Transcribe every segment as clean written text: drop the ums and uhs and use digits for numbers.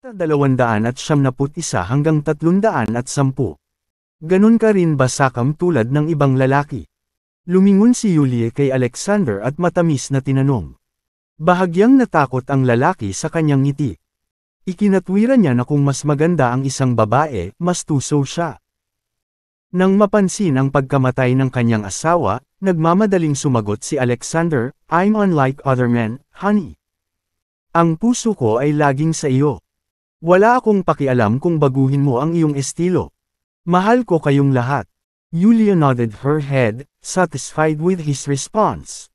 271 hanggang 310. Ganon ka rin ba sakam tulad ng ibang lalaki? Lumingon si Yulia kay Alexander at matamis na tinanong. Bahagyang natakot ang lalaki sa kanyang ngiti. Ikinatwira niya na kung mas maganda ang isang babae, mas tuso siya. Nang mapansin ang pagkamatay ng kanyang asawa, nagmamadaling sumagot si Alexander, I'm unlike other men, honey. Ang puso ko ay laging sa iyo. Wala akong pakialam kung baguhin mo ang iyong estilo. Mahal ko kayong lahat. Yulia nodded her head, satisfied with his response.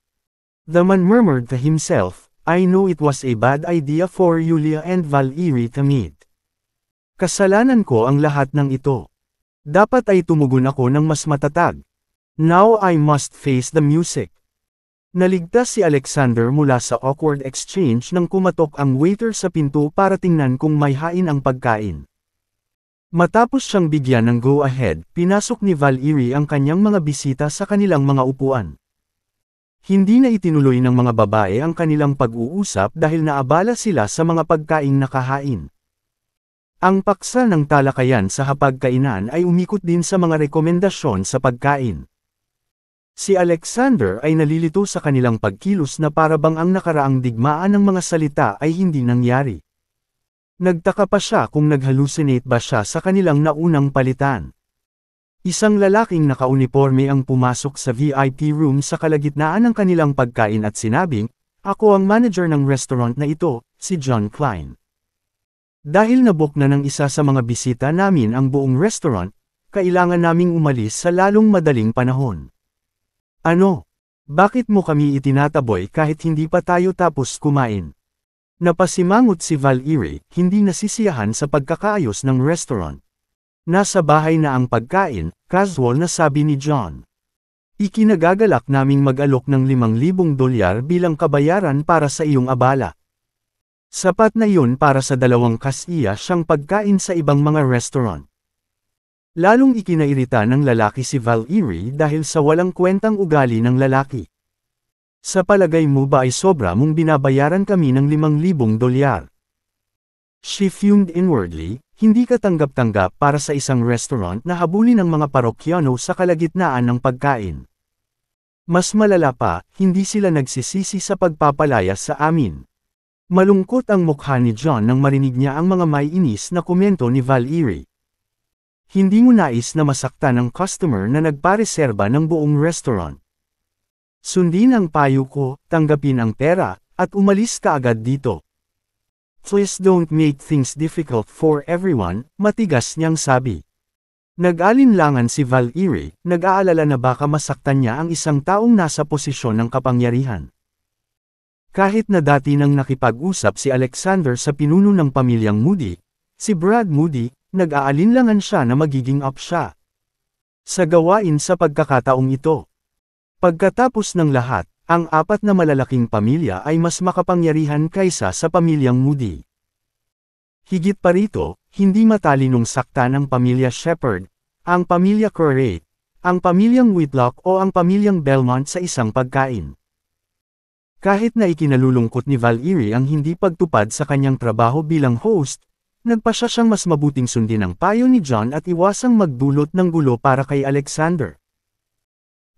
The man murmured to himself, I know it was a bad idea for Yulia and Valerie to meet. Kasalanan ko ang lahat ng ito. Dapat ay tumugon ako ng mas matatag. Now I must face the music. Naligtas si Alexander mula sa awkward exchange nang kumatok ang waiter sa pinto para tingnan kung may hain ang pagkain. Matapos siyang bigyan ng go-ahead, pinasok ni Valerie ang kanyang mga bisita sa kanilang mga upuan. Hindi na itinuloy ng mga babae ang kanilang pag-uusap dahil naabala sila sa mga pagkaing nakahain. Ang paksa ng talakayan sa hapagkainan ay umikot din sa mga rekomendasyon sa pagkain. Si Alexander ay nalilito sa kanilang pagkilos na para bang ang nakaraang digmaan ng mga salita ay hindi nangyari. Nagtaka pa siya kung nag-hallucinate ba siya sa kanilang naunang palitan. Isang lalaking nakauniporme ang pumasok sa VIP room sa kalagitnaan ng kanilang pagkain at sinabing, Ako ang manager ng restaurant na ito, si John Klein. Dahil nabook na ng isa sa mga bisita namin ang buong restaurant, kailangan naming umalis sa lalong madaling panahon. Ano? Bakit mo kami itinataboy kahit hindi pa tayo tapos kumain? Napasimangot si Valerie, hindi nasisiyahan sa pagkakaayos ng restaurant. Nasa bahay na ang pagkain, casual na sabi ni John. Ikinagagalak naming mag-alok ng $5,000 bilang kabayaran para sa iyong abala. Sapat na yun para sa 2 kasiya siyang pagkain sa ibang mga restaurant. Lalong ikinairita ng lalaki si Valerie dahil sa walang kwentang ugali ng lalaki. Sa palagay mo ba ay sobra mong binabayaran kami ng $5,000? She fumed inwardly, hindi katanggap-tanggap para sa isang restaurant na habulin ng mga parokyano sa kalagitnaan ng pagkain. Mas malala pa, hindi sila nagsisisi sa pagpapalaya sa amin. Malungkot ang mukha ni John nang marinig niya ang mga may inis na komento ni Valerie. Hindi mo nais na masaktan ng customer na nagpareserba ng buong restaurant. Sundin ang payo ko, tanggapin ang pera, at umalis ka agad dito. Please don't make things difficult for everyone, matigas niyang sabi. Nag-alinlangan si Valerie, nag-aalala na baka masaktan niya ang isang taong nasa posisyon ng kapangyarihan. Kahit na dati nang nakipag-usap si Alexander sa pinuno ng pamilyang Moody, si Brad Moody, nag-aalinlangan siya na magiging up siya sa gawain sa pagkakataong ito. Pagkatapos ng lahat, ang 4 na malalaking pamilya ay mas makapangyarihan kaysa sa pamilyang Moody. Higit pa rito, hindi matalinong saktan ang pamilya Shepherd, ang pamilya Curate, ang pamilyang Whitlock o ang pamilyang Belmont sa isang pagkain. Kahit na ikinalulungkot ni Valerie ang hindi pagtupad sa kanyang trabaho bilang host, nagpasya siyang mas mabuting sundin ang payo ni John at iwasang magdulot ng gulo para kay Alexander.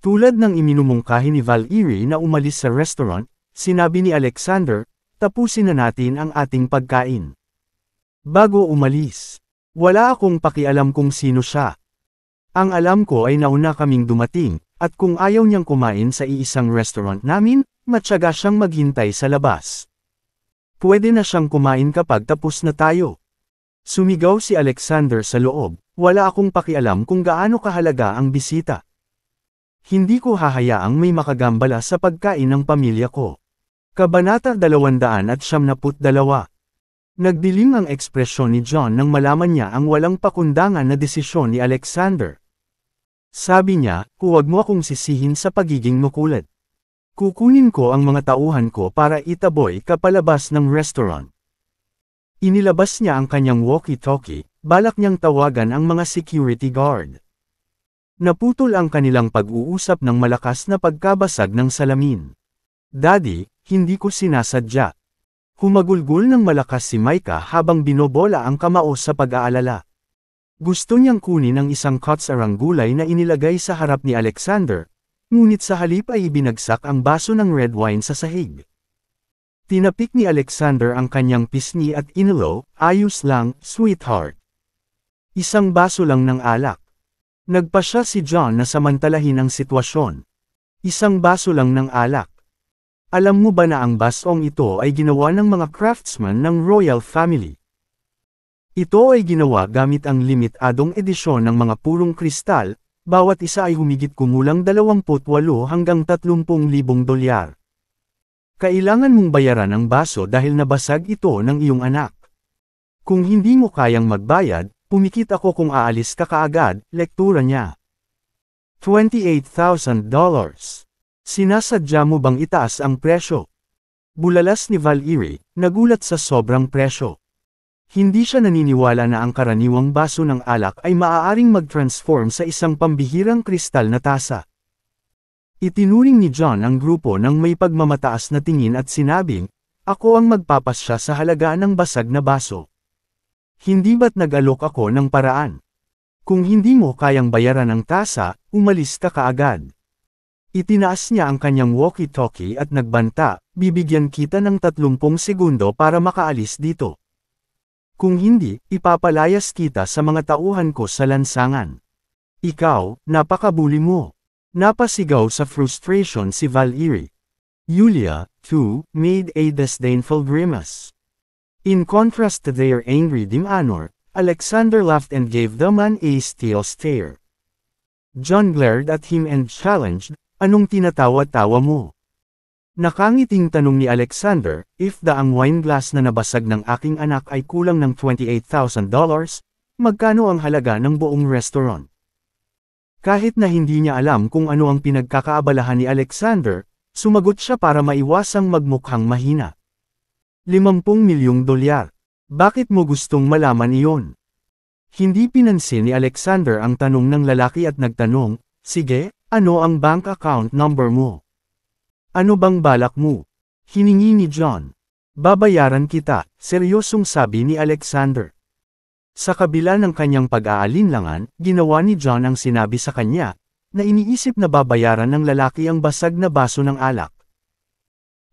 Tulad ng iminumungkahi ni Valerie na umalis sa restaurant, sinabi ni Alexander, tapusin na natin ang ating pagkain. Bago umalis, wala akong pakialam kung sino siya. Ang alam ko ay nauna kaming dumating, at kung ayaw niyang kumain sa iisang restaurant namin, matyaga siyang maghintay sa labas. Pwede na siyang kumain kapag tapos na tayo. Sumigaw si Alexander sa loob, wala akong pakialam kung gaano kahalaga ang bisita. Hindi ko hahayaang may makagambala sa pagkain ng pamilya ko. Kabanata 272. Nagdilim ang ekspresyon ni John nang malaman niya ang walang pakundangan na desisyon ni Alexander. Sabi niya, huwag mo akong sisihin sa pagiging makulit. Kukunin ko ang mga tauhan ko para itaboy ka palabas ng restaurant. Inilabas niya ang kanyang walkie-talkie, balak niyang tawagan ang mga security guard. Naputol ang kanilang pag-uusap ng malakas na pagkabasag ng salamin. Daddy, hindi ko sinasadya. Humagulgol ng malakas si Micah habang binobola ang kamao sa pag-aalala. Gusto niyang kunin ang isang kutsarang gulay na inilagay sa harap ni Alexander, ngunit sa halip ay ibinagsak ang baso ng red wine sa sahig. Tinapik ni Alexander ang kanyang pisngi at inilo, "Ayos lang, sweetheart. Isang baso lang ng alak." Nagpasya si John na samantalahin ang sitwasyon. "Isang baso lang ng alak. Alam mo ba na ang basong ito ay ginawa ng mga craftsman ng royal family? Ito ay ginawa gamit ang limitadong edisyon ng mga purong kristal, bawat isa ay humigit kumulang 28 hanggang 30,000 dolyar. Kailangan mong bayaran ang baso dahil nabasag ito ng iyong anak. Kung hindi mo kayang magbayad, pumikit ako kung aalis ka kaagad." Lektura niya. $28,000. Sinasadya mo bang itaas ang presyo? Bulalas ni Valerie, nagulat sa sobrang presyo. Hindi siya naniniwala na ang karaniwang baso ng alak ay maaaring mag-transform sa isang pambihirang kristal na tasa. Itinuring ni John ang grupo ng may pagmamataas na tingin at sinabing, "Ako ang magpapasya sa halaga ng basag na baso. Hindi ba't nag-alok ako ng paraan? Kung hindi mo kayang bayaran ang tasa, umalis ka kaagad." Itinaas niya ang kanyang walkie-talkie at nagbanta, "Bibigyan kita ng 30 segundo para makaalis dito. Kung hindi, ipapalayas kita sa mga tauhan ko sa lansangan." "Ikaw, napakabuli mo." Napasigaw sa frustration si Valerie. Yulia, too, made a disdainful grimace. In contrast to their angry demeanor, Alexander laughed and gave the man a steel stare. John glared at him and challenged, "Anong tinatawa-tawa mo?" Nakangiting tanong ni Alexander, "If ang wine glass na nabasag ng aking anak ay kulang ng $28,000, magkano ang halaga ng buong restaurant?" Kahit na hindi niya alam kung ano ang pinagkakaabalahan ni Alexander, sumagot siya para maiwasang magmukhang mahina. $50 milyong. Bakit mo gustong malaman iyon? Hindi pinansin ni Alexander ang tanong ng lalaki at nagtanong, "Sige, ano ang bank account number mo? Ano bang balak mo?" Hiningi ni John. "Babayaran kita," seryosong sabi ni Alexander. Sa kabila ng kanyang pag-aalinlangan, ginawa ni John ang sinabi sa kanya, na iniisip na babayaran ng lalaki ang basag na baso ng alak.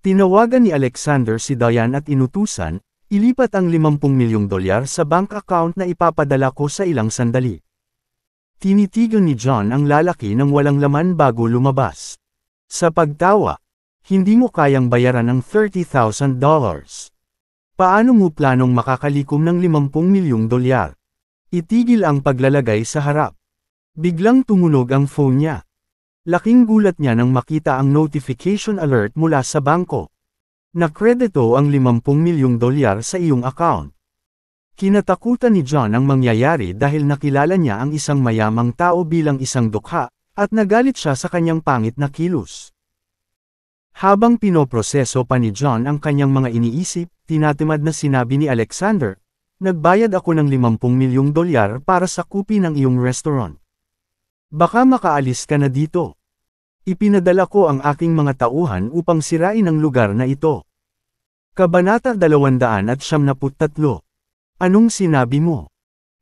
Tinawagan ni Alexander si Diane at inutusan, "Ilipat ang $50 milyong sa bank account na ipapadala ko sa ilang sandali." Tinitigan ni John ang lalaki ng walang laman bago lumabas. Sa pagtawa, "Hindi mo kayang bayaran ng $30,000. Paano mo planong makakalikom ng $50 milyong? Itigil ang paglalagay sa harap." Biglang tumunog ang phone niya. Laking gulat niya nang makita ang notification alert mula sa bangko. Nakredito ang $50 milyong sa iyong account. Kinatakutan ni John ang mangyayari dahil nakilala niya ang isang mayamang tao bilang isang dukha, at nagalit siya sa kanyang pangit na kilos. Habang pinoproseso pa ni John ang kanyang mga iniisip, tinatimad na sinabi ni Alexander, "Nagbayad ako ng $50 milyong para sa kupi ng iyong restaurant. Baka makaalis ka na dito. Ipinadala ko ang aking mga tauhan upang sirain ang lugar na ito." Kabanata 273. Anong sinabi mo?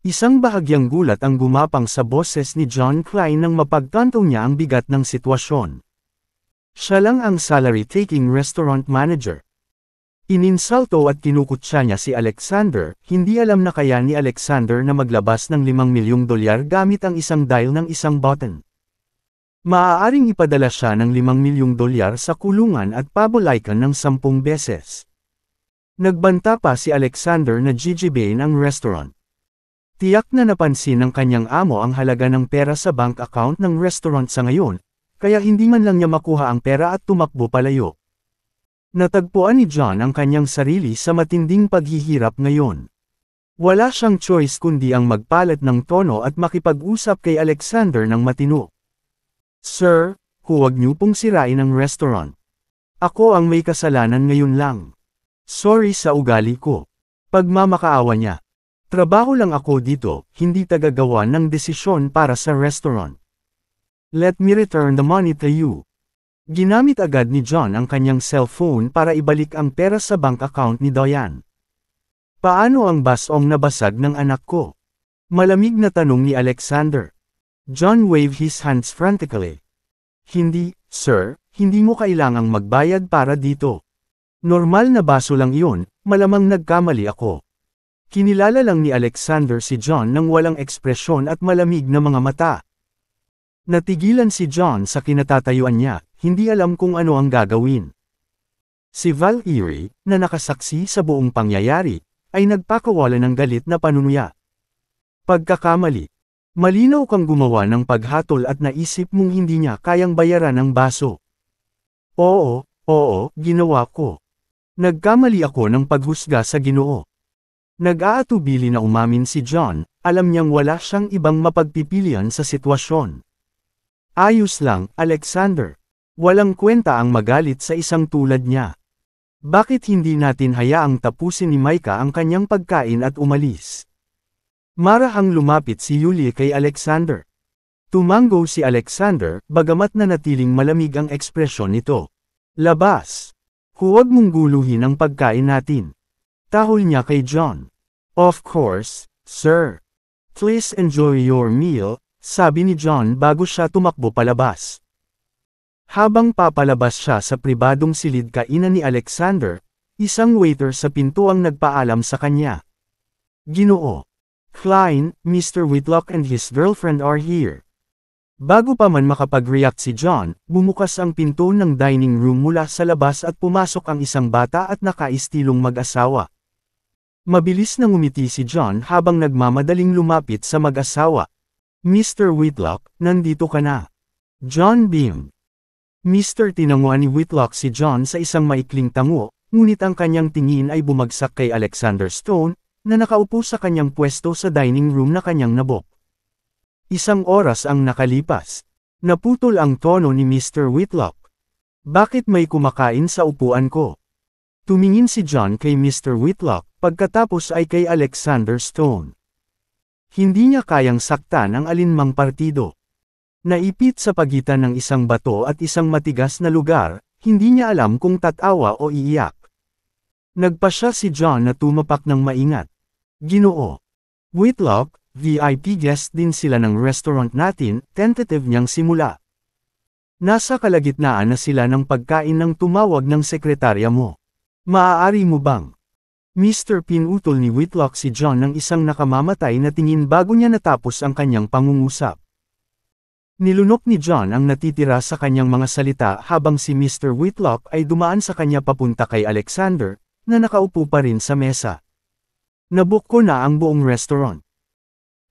Isang bahagyang gulat ang gumapang sa boses ni John Klein nang mapagtanto niya ang bigat ng sitwasyon. Siya lang ang salary-taking restaurant manager. Ininsulto at kinukutya niya si Alexander, hindi alam na kaya ni Alexander na maglabas ng $5 milyong gamit ang isang dial ng isang button. Maaaring ipadala siya ng $5 milyong sa kulungan at pabulaykan ng 10 beses. Nagbanta pa si Alexander na gigibain ang restaurant. Tiyak na napansin ng kanyang amo ang halaga ng pera sa bank account ng restaurant sa ngayon, kaya hindi man lang niya makuha ang pera at tumakbo palayo. Natagpuan ni John ang kanyang sarili sa matinding paghihirap ngayon. Wala siyang choice kundi ang magpalat ng tono at makipag-usap kay Alexander ng matino. "Sir, huwag niyo pong sirain ang restaurant. Ako ang may kasalanan ngayon lang. Sorry sa ugali ko." Pagmamakaawa niya. "Trabaho lang ako dito, hindi tagagawa ng desisyon para sa restaurant. Let me return the money to you." Ginamit agad ni John ang kanyang cellphone para ibalik ang pera sa bank account ni Diane. Paano ang basong nabasag ng anak ko? Malamig na tanong ni Alexander. John waved his hands frantically. Hindi, sir, hindi mo kailangang magbayad para dito. Normal na baso lang iyon, malamang nagkamali ako. Kinilala lang ni Alexander si John nang walang ekspresyon at malamig na mga mata. Natigilan si John sa kinatatayuan niya, hindi alam kung ano ang gagawin. Si Valerie, na nakasaksi sa buong pangyayari, ay nagpakawala ng galit na panunuya. Pagkakamali. Malinaw kang gumawa ng paghatol at naisip mong hindi niya kayang bayaran ang baso. Oo, ginawa ko. Nagkamali ako ng paghusga sa Ginoo. Nag-aatubili na umamin si John, alam niyang wala siyang ibang mapagpipilian sa sitwasyon. Ayos lang, Alexander. Walang kwenta ang magalit sa isang tulad niya. Bakit hindi natin hayaang tapusin ni Micah ang kanyang pagkain at umalis? Marahang lumapit si Yulie kay Alexander. Tumango si Alexander, bagamat nanatiling malamig ang ekspresyon nito. Labas! Huwag mong guluhin ang pagkain natin. Tahol niya kay John. Of course, sir. Please enjoy your meal, sabi ni John bago siya tumakbo palabas. Habang papalabas siya sa pribadong silid kainan ni Alexander, isang waiter sa pinto ang nagpaalam sa kanya. Ginoo. Klein, Mr. Whitlock and his girlfriend are here. Bago pa man makapag-react si John, bumukas ang pinto ng dining room mula sa labas at pumasok ang isang bata at nakaistilong mag-asawa. Mabilis na ngumiti si John habang nagmamadaling lumapit sa mag-asawa. Mr. Whitlock, nandito ka na. John beamed. Mr. Tinanguan ni Whitlock si John sa isang maikling tango, ngunit ang kanyang tingin ay bumagsak kay Alexander Stone, na nakaupo sa kanyang pwesto sa dining room na kanyang nabok. Isang oras ang nakalipas. Naputol ang tono ni Mr. Whitlock. Bakit may kumakain sa upuan ko? Tumingin si John kay Mr. Whitlock, pagkatapos ay kay Alexander Stone. Hindi niya kayang saktan ang alinmang partido. Naipit sa pagitan ng isang bato at isang matigas na lugar, hindi niya alam kung tatawa o iiyak. Nagpasya si John na tumapak ng maingat. Ginoo. Whitlock, VIP guest din sila ng restaurant natin, tentative niyang simula. Nasa kalagitnaan na sila ng pagkain nang tumawag ng sekretarya mo. Maaari mo bang? Mr. Pinutol ni Whitlock si John ng isang nakamamatay na tingin bago niya natapos ang kanyang pangungusap. Nilunok ni John ang natitira sa kanyang mga salita habang si Mr. Whitlock ay dumaan sa kanya papunta kay Alexander, na nakaupo pa rin sa mesa. Nabook ko na ang buong restaurant.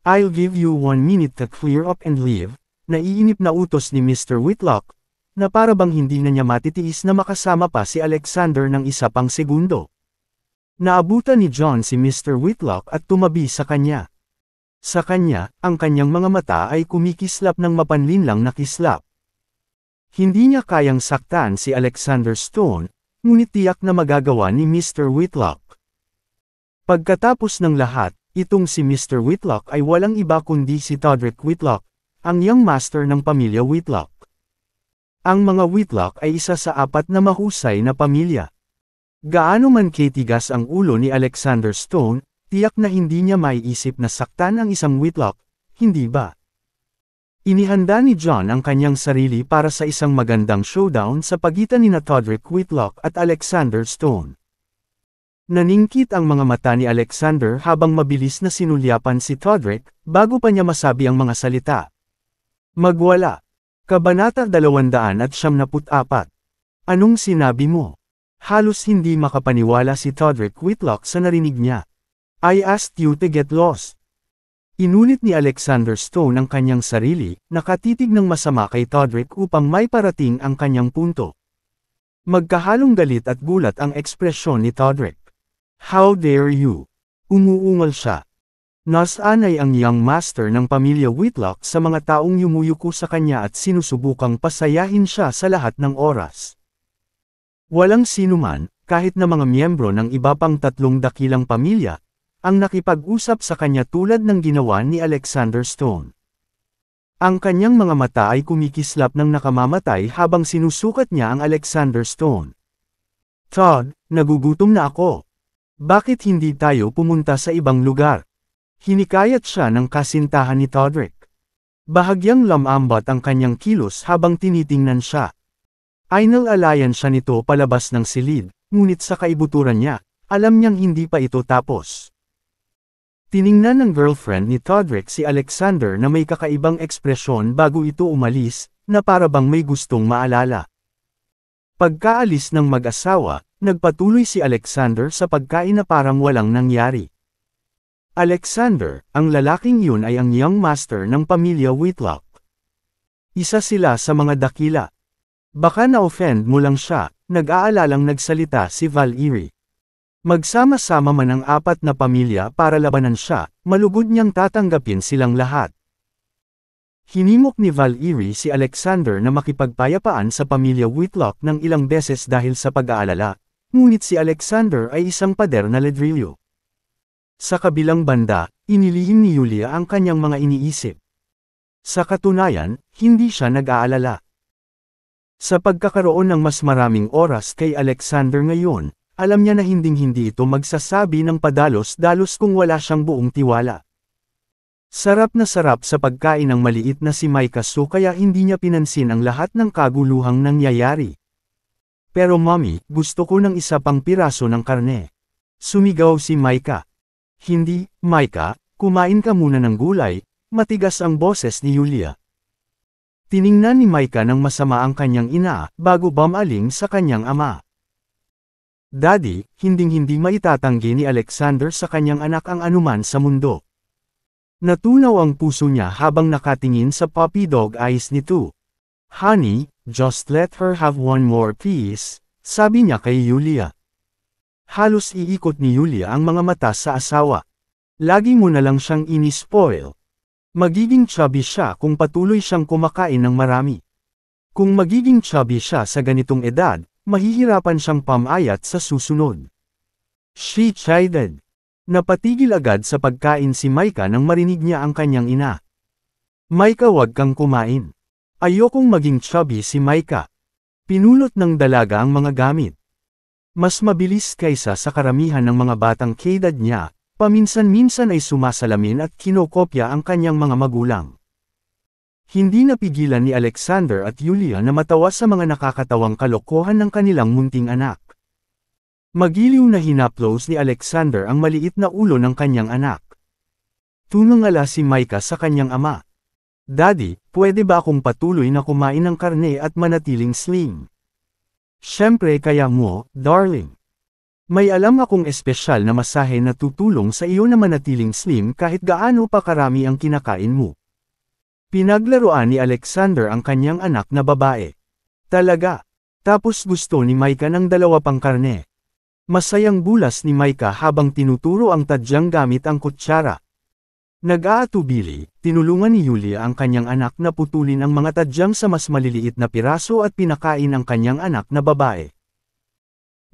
I'll give you 1 minute to clear up and leave, naiinip na utos ni Mr. Whitlock, na para bang hindi na niya matitiis na makasama pa si Alexander ng isa pang segundo. Naabutan ni John si Mr. Whitlock at tumabi sa kanya. Sa kanya, ang kanyang mga mata ay kumikislap ng mapanlinlang na kislap. Hindi niya kayang saktan si Alexander Stone, ngunit tiyak na magagawa ni Mr. Whitlock. Pagkatapos ng lahat, itong si Mr. Whitlock ay walang iba kundi si Todrick Whitlock, ang young master ng pamilya Whitlock. Ang mga Whitlock ay isa sa 4 na mahusay na pamilya. Gaano man katigas ang ulo ni Alexander Stone, tiyak na hindi niya maiisip na saktan ang isang Whitlock, hindi ba? Inihanda ni John ang kanyang sarili para sa isang magandang showdown sa pagitan ni Todrick Whitlock at Alexander Stone. Naningkit ang mga mata ni Alexander habang mabilis na sinulyapan si Todrick, bago pa niya masabi ang mga salita. Magwala. Kabanata 274. Anong sinabi mo? Halos hindi makapaniwala si Todrick Whitlock sa narinig niya. I asked you to get lost. Inulit ni Alexander Stone ang kanyang sarili, nakatitig ng masama kay Todrick upang may parating ang kanyang punto. Magkahalong galit at gulat ang ekspresyon ni Todrick. How dare you? Umuungal siya. Nasanay ang young master ng pamilya Whitlock sa mga taong yumuyuko sa kanya at sinusubukang pasayahin siya sa lahat ng oras. Walang sinuman, kahit na mga miyembro ng iba pang 3 dakilang pamilya, ang nakipag-usap sa kanya tulad ng ginawa ni Alexander Stone. Ang kanyang mga mata ay kumikislap ng nakamamatay habang sinusukat niya ang Alexander Stone. Todd, nagugutom na ako. Bakit hindi tayo pumunta sa ibang lugar? Hinikayat siya ng kasintahan ni Todrick. Bahagyang lamambat ang kanyang kilos habang tinitingnan siya. Inalalayan siya nito palabas ng silid, ngunit sa kaibuturan niya, alam niyang hindi pa ito tapos. Tiningnan ng girlfriend ni Todrick si Alexander na may kakaibang ekspresyon bago ito umalis, na para bang may gustong maalala. Pagkaalis ng mag-asawa, nagpatuloy si Alexander sa pagkain na parang walang nangyari. Alexander, ang lalaking yun ay ang young master ng pamilya Whitlock. Isa sila sa mga dakila. Baka na-offend mo lang siya, nag-aalalang nagsalita si Val Erie. Magsama-sama man ang apat na pamilya para labanan siya, malugod niyang tatanggapin silang lahat. Hinimok ni Val Erie si Alexander na makipagpayapaan sa pamilya Whitlock ng ilang beses dahil sa pag-aalala, ngunit si Alexander ay isang pader na ledrilyo. Sa kabilang banda, inilihim ni Yulia ang kanyang mga iniisip. Sa katunayan, hindi siya nag-aalala. Sa pagkakaroon ng mas maraming oras kay Alexander ngayon, alam niya na hinding-hindi ito magsasabi ng padalos-dalos kung wala siyang buong tiwala. Sarap na sarap sa pagkain ng maliit na si Micah so kaya hindi niya pinansin ang lahat ng kaguluhang nangyayari. Pero mommy, gusto ko ng isa pang piraso ng karne. Sumigaw si Micah. Hindi, Micah, kumain ka muna ng gulay, matigas ang boses ni Yulia. Tiningnan ni Micah ng masama ang kanyang ina, bago bumaling sa kanyang ama. Daddy, hinding-hindi maitatanggi ni Alexander sa kanyang anak ang anuman sa mundo. Natunaw ang puso niya habang nakatingin sa puppy dog eyes nito. Honey, just let her have one more piece, sabi niya kay Yulia. Halos iikot ni Yulia ang mga mata sa asawa. Lagi mo na lang siyang ini-spoil. Magiging chubby siya kung patuloy siyang kumakain ng marami. Kung magiging chubby siya sa ganitong edad, mahihirapan siyang pamayat sa susunod. She chided. Napatigil agad sa pagkain si Micah nang marinig niya ang kanyang ina. Micah, wag kang kumain. Ayokong maging chubby si Micah. Pinulot ng dalaga ang mga gamit. Mas mabilis kaysa sa karamihan ng mga batang kaedad niya, paminsan-minsan ay sumasalamin at kinokopya ang kanyang mga magulang. Hindi napigilan ni Alexander at Yulia na matawa sa mga nakakatawang kalokohan ng kanilang munting anak. Magiliw na hinaplos ni Alexander ang maliit na ulo ng kanyang anak. Tumangala si Micah sa kanyang ama. Daddy, pwede ba akong patuloy na kumain ng karne at manatiling slim? Siyempre kaya mo, darling. May alam akong espesyal na masahe na tutulong sa iyo na manatiling slim kahit gaano pa karami ang kinakain mo. Pinaglaruan ni Alexander ang kanyang anak na babae. Talaga. Tapos gusto ni Micah ng dalawa pang karne. Masayang bulas ni Micah habang tinuturo ang tadyang gamit ang kutsara. Nag-aatubili, tinulungan ni Yulia ang kanyang anak na putulin ang mga tadyang sa mas maliliit na piraso at pinakain ang kanyang anak na babae.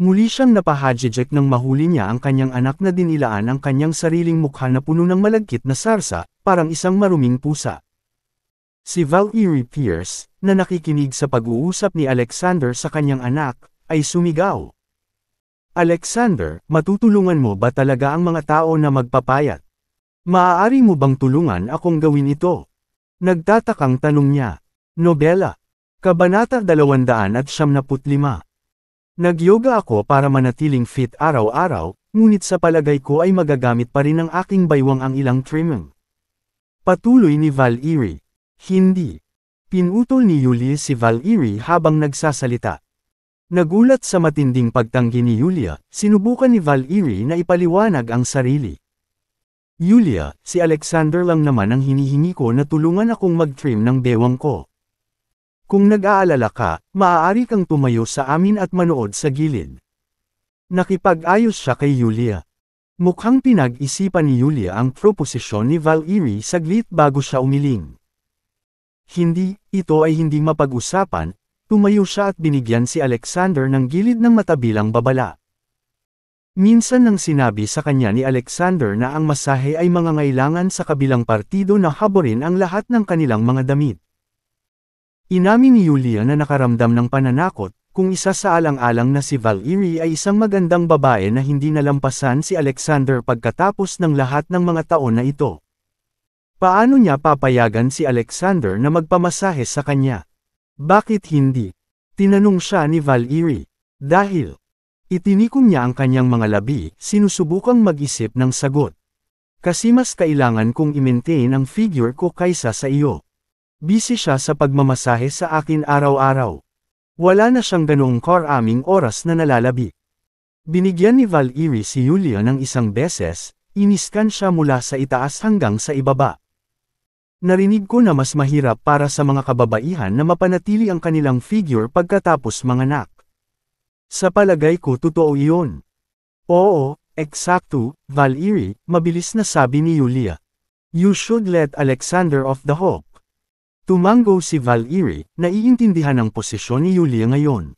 Muli siyang napahadjejek nang mahuli niya ang kanyang anak na dinilaan ang kanyang sariling mukha na puno ng malagkit na sarsa, parang isang maruming pusa. Si Val Erie Pierce, na nakikinig sa pag-uusap ni Alexander sa kanyang anak, ay sumigaw. Alexander, matutulungan mo ba talaga ang mga tao na magpapayat? Maaari mo bang tulungan akong gawin ito? Nagtatakang tanong niya. Nobela. Kabanata 275. Nag-yoga ako para manatiling fit araw-araw, ngunit sa palagay ko ay magagamit pa rin ng aking baywang ang ilang trimming. Patuloy ni Val Erie. Hindi. Pinutol ni Yulia si Val Erie habang nagsasalita. Nagulat sa matinding pagtanggi ni Yulia, sinubukan ni Val Erie na ipaliwanag ang sarili. Yulia, si Alexander lang naman ang hinihingi ko na tulungan akong mag-trim ng bewang ko. Kung nag-aalala ka, maaari kang tumayo sa amin at manood sa gilid. Nakipag-ayos siya kay Yulia. Mukhang pinag-isipan ni Yulia ang proposisyon ni Val Erie saglit bago siya umiling. Hindi, ito ay hindi mapag-usapan. Tumayo siya at binigyan si Alexander ng gilid ng matabilang babala. Minsan nang sinabi sa kanya ni Alexander na ang masahe ay mangangailangan sa kabilang partido na haborin ang lahat ng kanilang mga damit. Inamin ni Yulia na nakaramdam ng pananakot, kung isa sa alang-alang na si Valerie ay isang magandang babae na hindi nalampasan si Alexander pagkatapos ng lahat ng mga taon na ito. Paano niya papayagan si Alexander na magpamasahe sa kanya? Bakit hindi? Tinanong siya ni Valerie. Dahil itinikom niya ang kanyang mga labi, sinusubukang mag-isip ng sagot. Kasi mas kailangan kong i-maintain ang figure ko kaysa sa iyo. Busy siya sa pagmamasahe sa akin araw-araw. Wala na siyang ganoong karaming oras na nalalabi. Binigyan ni Valerie si Yulia ng isang beses, iniskan siya mula sa itaas hanggang sa ibaba. Narinig ko na mas mahirap para sa mga kababaihan na mapanatili ang kanilang figure pagkatapos manganak. Sa palagay ko totoo iyon. Oo, eksakto, Valerie, mabilis na sabi ni Yulia. You should let Alexander off the hook. Tumango si Valerie, naiintindihan ang posisyon ni Yulia ngayon.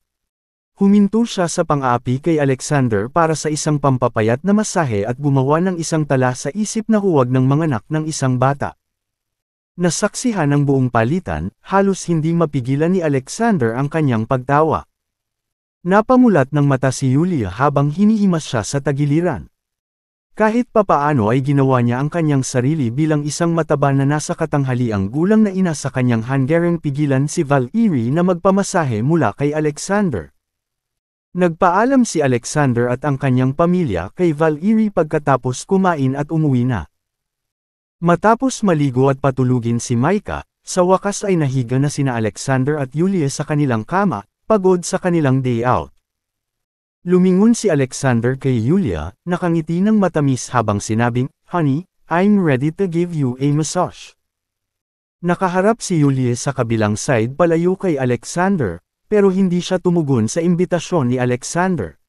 Huminto siya sa pang-aapi kay Alexander para sa isang pampapayat na masahe at gumawa ng isang tala sa isip na huwag ng manganak ng isang bata. Nasaksihan ng buong palitan, halos hindi mapigilan ni Alexander ang kanyang pagtawa. Napamulat ng mata si Yulia habang hinihimas siya sa tagiliran. Kahit papaano ay ginawa niya ang kanyang sarili bilang isang mataba na nasa katanghaliang gulang na ina sa kanyang hanggarang pigilan si Valerie na magpamasahe mula kay Alexander. Nagpaalam si Alexander at ang kanyang pamilya kay Valerie pagkatapos kumain at umuwi na. Matapos maligo at patulugin si Micah, sa wakas ay nahiga na sina Alexander at Yulia sa kanilang kama, pagod sa kanilang day out. Lumingon si Alexander kay Yulia, nakangiti ng matamis habang sinabing, Honey, I'm ready to give you a massage. Nakaharap si Yulia sa kabilang side palayo kay Alexander, pero hindi siya tumugon sa imbitasyon ni Alexander.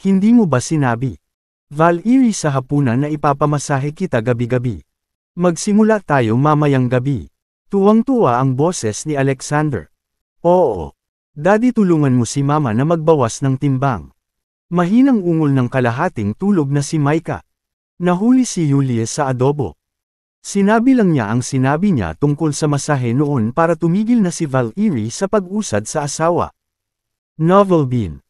Hindi mo ba sinabi, Valerie, sa hapunan na ipapamasahe kita gabi-gabi? Magsimula tayo mamayang gabi. Tuwang-tuwa ang boses ni Alexander. Oo. Daddy, tulungan mo si Mama na magbawas ng timbang. Mahinang ungol ng kalahating tulog na si Micah. Nahuli si Yulia sa adobo. Sinabi lang niya ang sinabi niya tungkol sa masahe noon para tumigil na si Valerie sa pag-usad sa asawa. Novel Bean.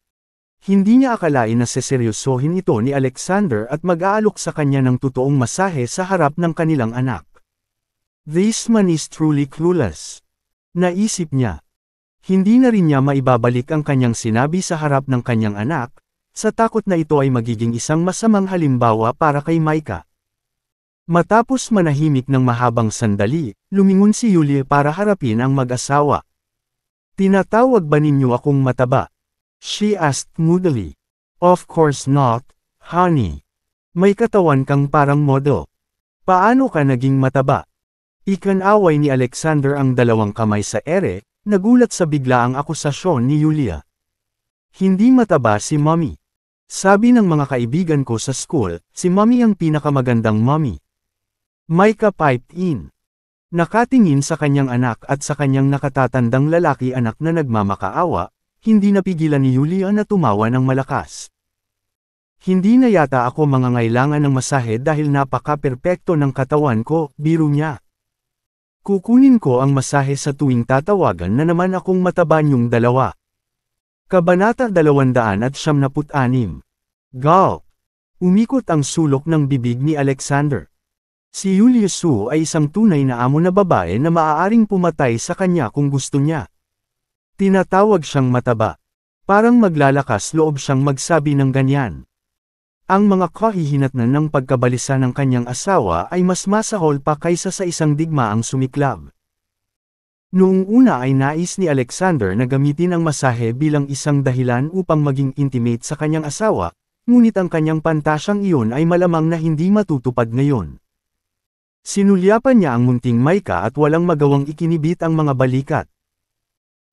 Hindi niya akalain na seseryosohin ito ni Alexander at mag-aalok sa kanya ng totoong masahe sa harap ng kanilang anak. This man is truly clueless. Naisip niya. Hindi na rin niya maibabalik ang kanyang sinabi sa harap ng kanyang anak, sa takot na ito ay magiging isang masamang halimbawa para kay Micah. Matapos manahimik ng mahabang sandali, lumingon si Yulia para harapin ang mag-asawa. Tinatawag ba ninyo akong mataba? She asked moodily. Of course not, honey. May katawan kang parang model. Paano ka naging mataba? Ikanaway ni Alexander ang dalawang kamay sa ere, nagulat sa biglaang akusasyon ni Yulia. Hindi mataba si Mommy. Sabi ng mga kaibigan ko sa school, si Mommy ang pinakamagandang mommy. Micah piped in. Nakatingin sa kanyang anak at sa kanyang nakatatandang lalaki anak na nagmamakaawa, hindi napigilan ni Yulia na tumawa ng malakas. Hindi na yata ako mangangailangan ng masahe dahil napaka-perpekto ng katawan ko, biro niya. Kukunin ko ang masahe sa tuwing tatawagan na naman akong mataba niyong dalawa. Kabanata 276. Gulp. Umikot ang sulok ng bibig ni Alexander. Si Yulia Su ay isang tunay na amo na babae na maaaring pumatay sa kanya kung gusto niya. Tinatawag siyang mataba. Parang maglalakas loob siyang magsabi ng ganyan. Ang mga kahihinatnan ng pagkabalisa ng kanyang asawa ay mas masahol pa kaysa sa isang digmaang sumiklab. Noong una ay nais ni Alexander na gamitin ang masahe bilang isang dahilan upang maging intimate sa kanyang asawa, ngunit ang kanyang pantasyang iyon ay malamang na hindi matutupad ngayon. Sinulyapan niya ang munting Micah at walang magawang ikinibit ang mga balikat.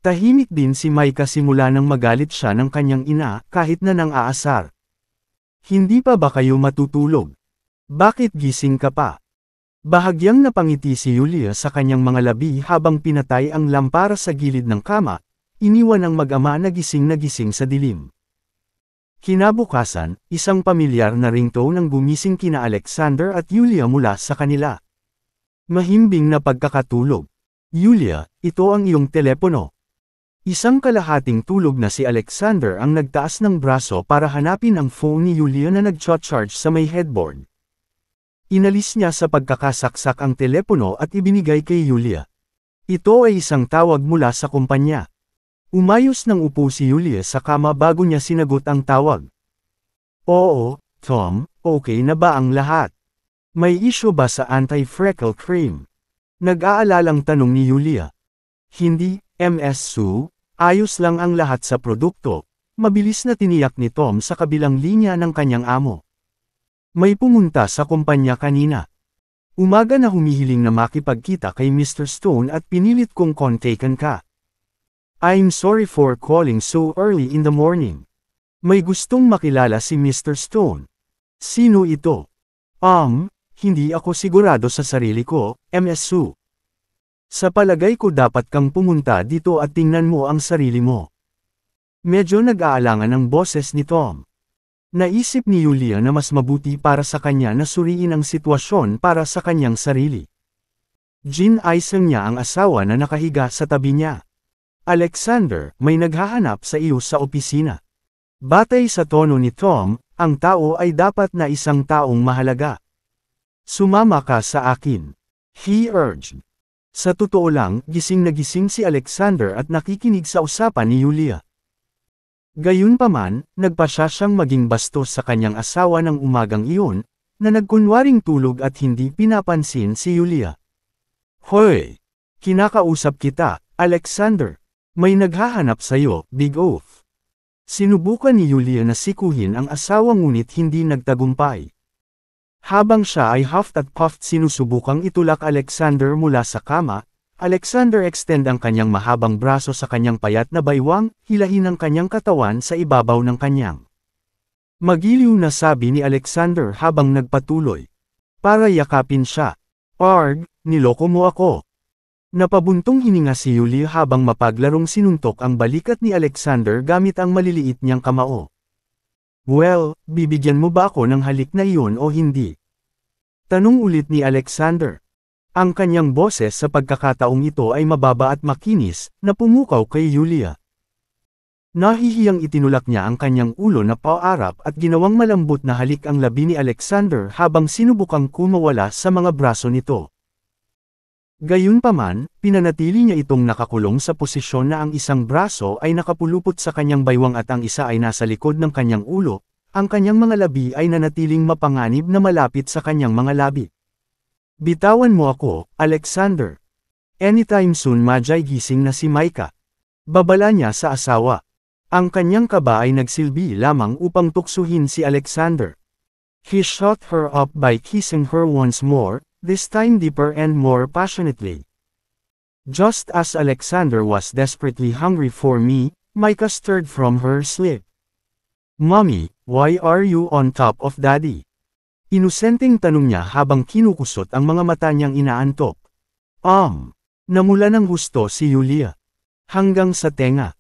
Tahimik din si Micah simula nang magalit siya ng kanyang ina kahit na nang aasar. Hindi pa ba kayo matutulog? Bakit gising ka pa? Bahagyang napangiti si Yulia sa kanyang mga labi habang pinatay ang lampara sa gilid ng kama, iniwan ang mag-ama na gising sa dilim. Kinabukasan, isang pamilyar na ringtone ang gumising kina Alexander at Yulia mula sa kanila. Mahimbing na pagkakatulog. Yulia, ito ang iyong telepono. Isang kalahating tulog na si Alexander ang nagtaas ng braso para hanapin ang phone ni Yulia na nag-charge sa may headboard. Inalis niya sa pagkakasaksak ang telepono at ibinigay kay Yulia. Ito ay isang tawag mula sa kumpanya. Umayos ng upo si Yulia sa kama bago niya sinagot ang tawag. Oo, Tom, okay na ba ang lahat? May issue ba sa anti-freckle cream? Nag-aalalang tanong ni Yulia. Hindi, Ms. Sue, ayos lang ang lahat sa produkto. Mabilis na tiniyak ni Tom sa kabilang linya ng kanyang amo. May pumunta sa kumpanya kanina. Umaga na humihiling na makipagkita kay Mr. Stone at pinilit kong kontakan ka. I'm sorry for calling so early in the morning. May gustong makilala si Mr. Stone. Sino ito? Hindi ako sigurado sa sarili ko, Ms. Sue. Sa palagay ko dapat kang pumunta dito at tingnan mo ang sarili mo. Medyo nag-aalangan ang boses ni Tom. Naisip ni Yulia na mas mabuti para sa kanya na suriin ang sitwasyon para sa kanyang sarili. Ginaisang niya ang asawa na nakahiga sa tabi niya. Alexander, may naghahanap sa iyo sa opisina. Batay sa tono ni Tom, ang tao ay dapat na isang taong mahalaga. Sumama ka sa akin. He urged. Sa totoo lang, gising na gising si Alexander at nakikinig sa usapan ni Yulia. Gayunpaman, nagpasya siyang maging bastos sa kanyang asawa ng umagang iyon, na nagkunwaring tulog at hindi pinapansin si Yulia. Hoy! Kinakausap kita, Alexander. May naghahanap sa'yo, Big Oaf. Sinubukan ni Yulia na sikuhin ang asawa ngunit hindi nagtagumpay. Habang siya ay huffed at puffed sinusubukang itulak Alexander mula sa kama, Alexander extend ang kanyang mahabang braso sa kanyang payat na baywang, hilahin ang kanyang katawan sa ibabaw ng kanyang. Magiliw na sabi ni Alexander habang nagpatuloy. Para yakapin siya. Arg, niloko mo ako. Napabuntong hininga si Yulia habang mapaglarong sinuntok ang balikat ni Alexander gamit ang maliliit niyang kamao. Well, bibigyan mo ba ako ng halik na iyon o hindi? Tanong ulit ni Alexander. Ang kanyang boses sa pagkakataong ito ay mababa at makinis, na pumukaw kay Yulia. Nahihiyang itinulak niya ang kanyang ulo na paarap at ginawang malambot na halik ang labi ni Alexander habang sinubukang kumawala sa mga braso nito. Gayunpaman, pinanatili niya itong nakakulong sa posisyon na ang isang braso ay nakapulupot sa kanyang baywang at ang isa ay nasa likod ng kanyang ulo, ang kanyang mga labi ay nanatiling mapanganib na malapit sa kanyang mga labi. Bitawan mo ako, Alexander. Anytime soon majay gising na si Micah. Babala niya sa asawa. Ang kanyang kaba ay nagsilbi lamang upang tuksuhin si Alexander. He shut her up by kissing her once more, this time deeper and more passionately. Just as Alexander was desperately hungry for me, Micah stirred from her sleep. Mommy, why are you on top of Daddy? Inusenteng tanong niya habang kinukusot ang mga mata niyang inaantok. Namula ng husto si Yulia. Hanggang sa tenga.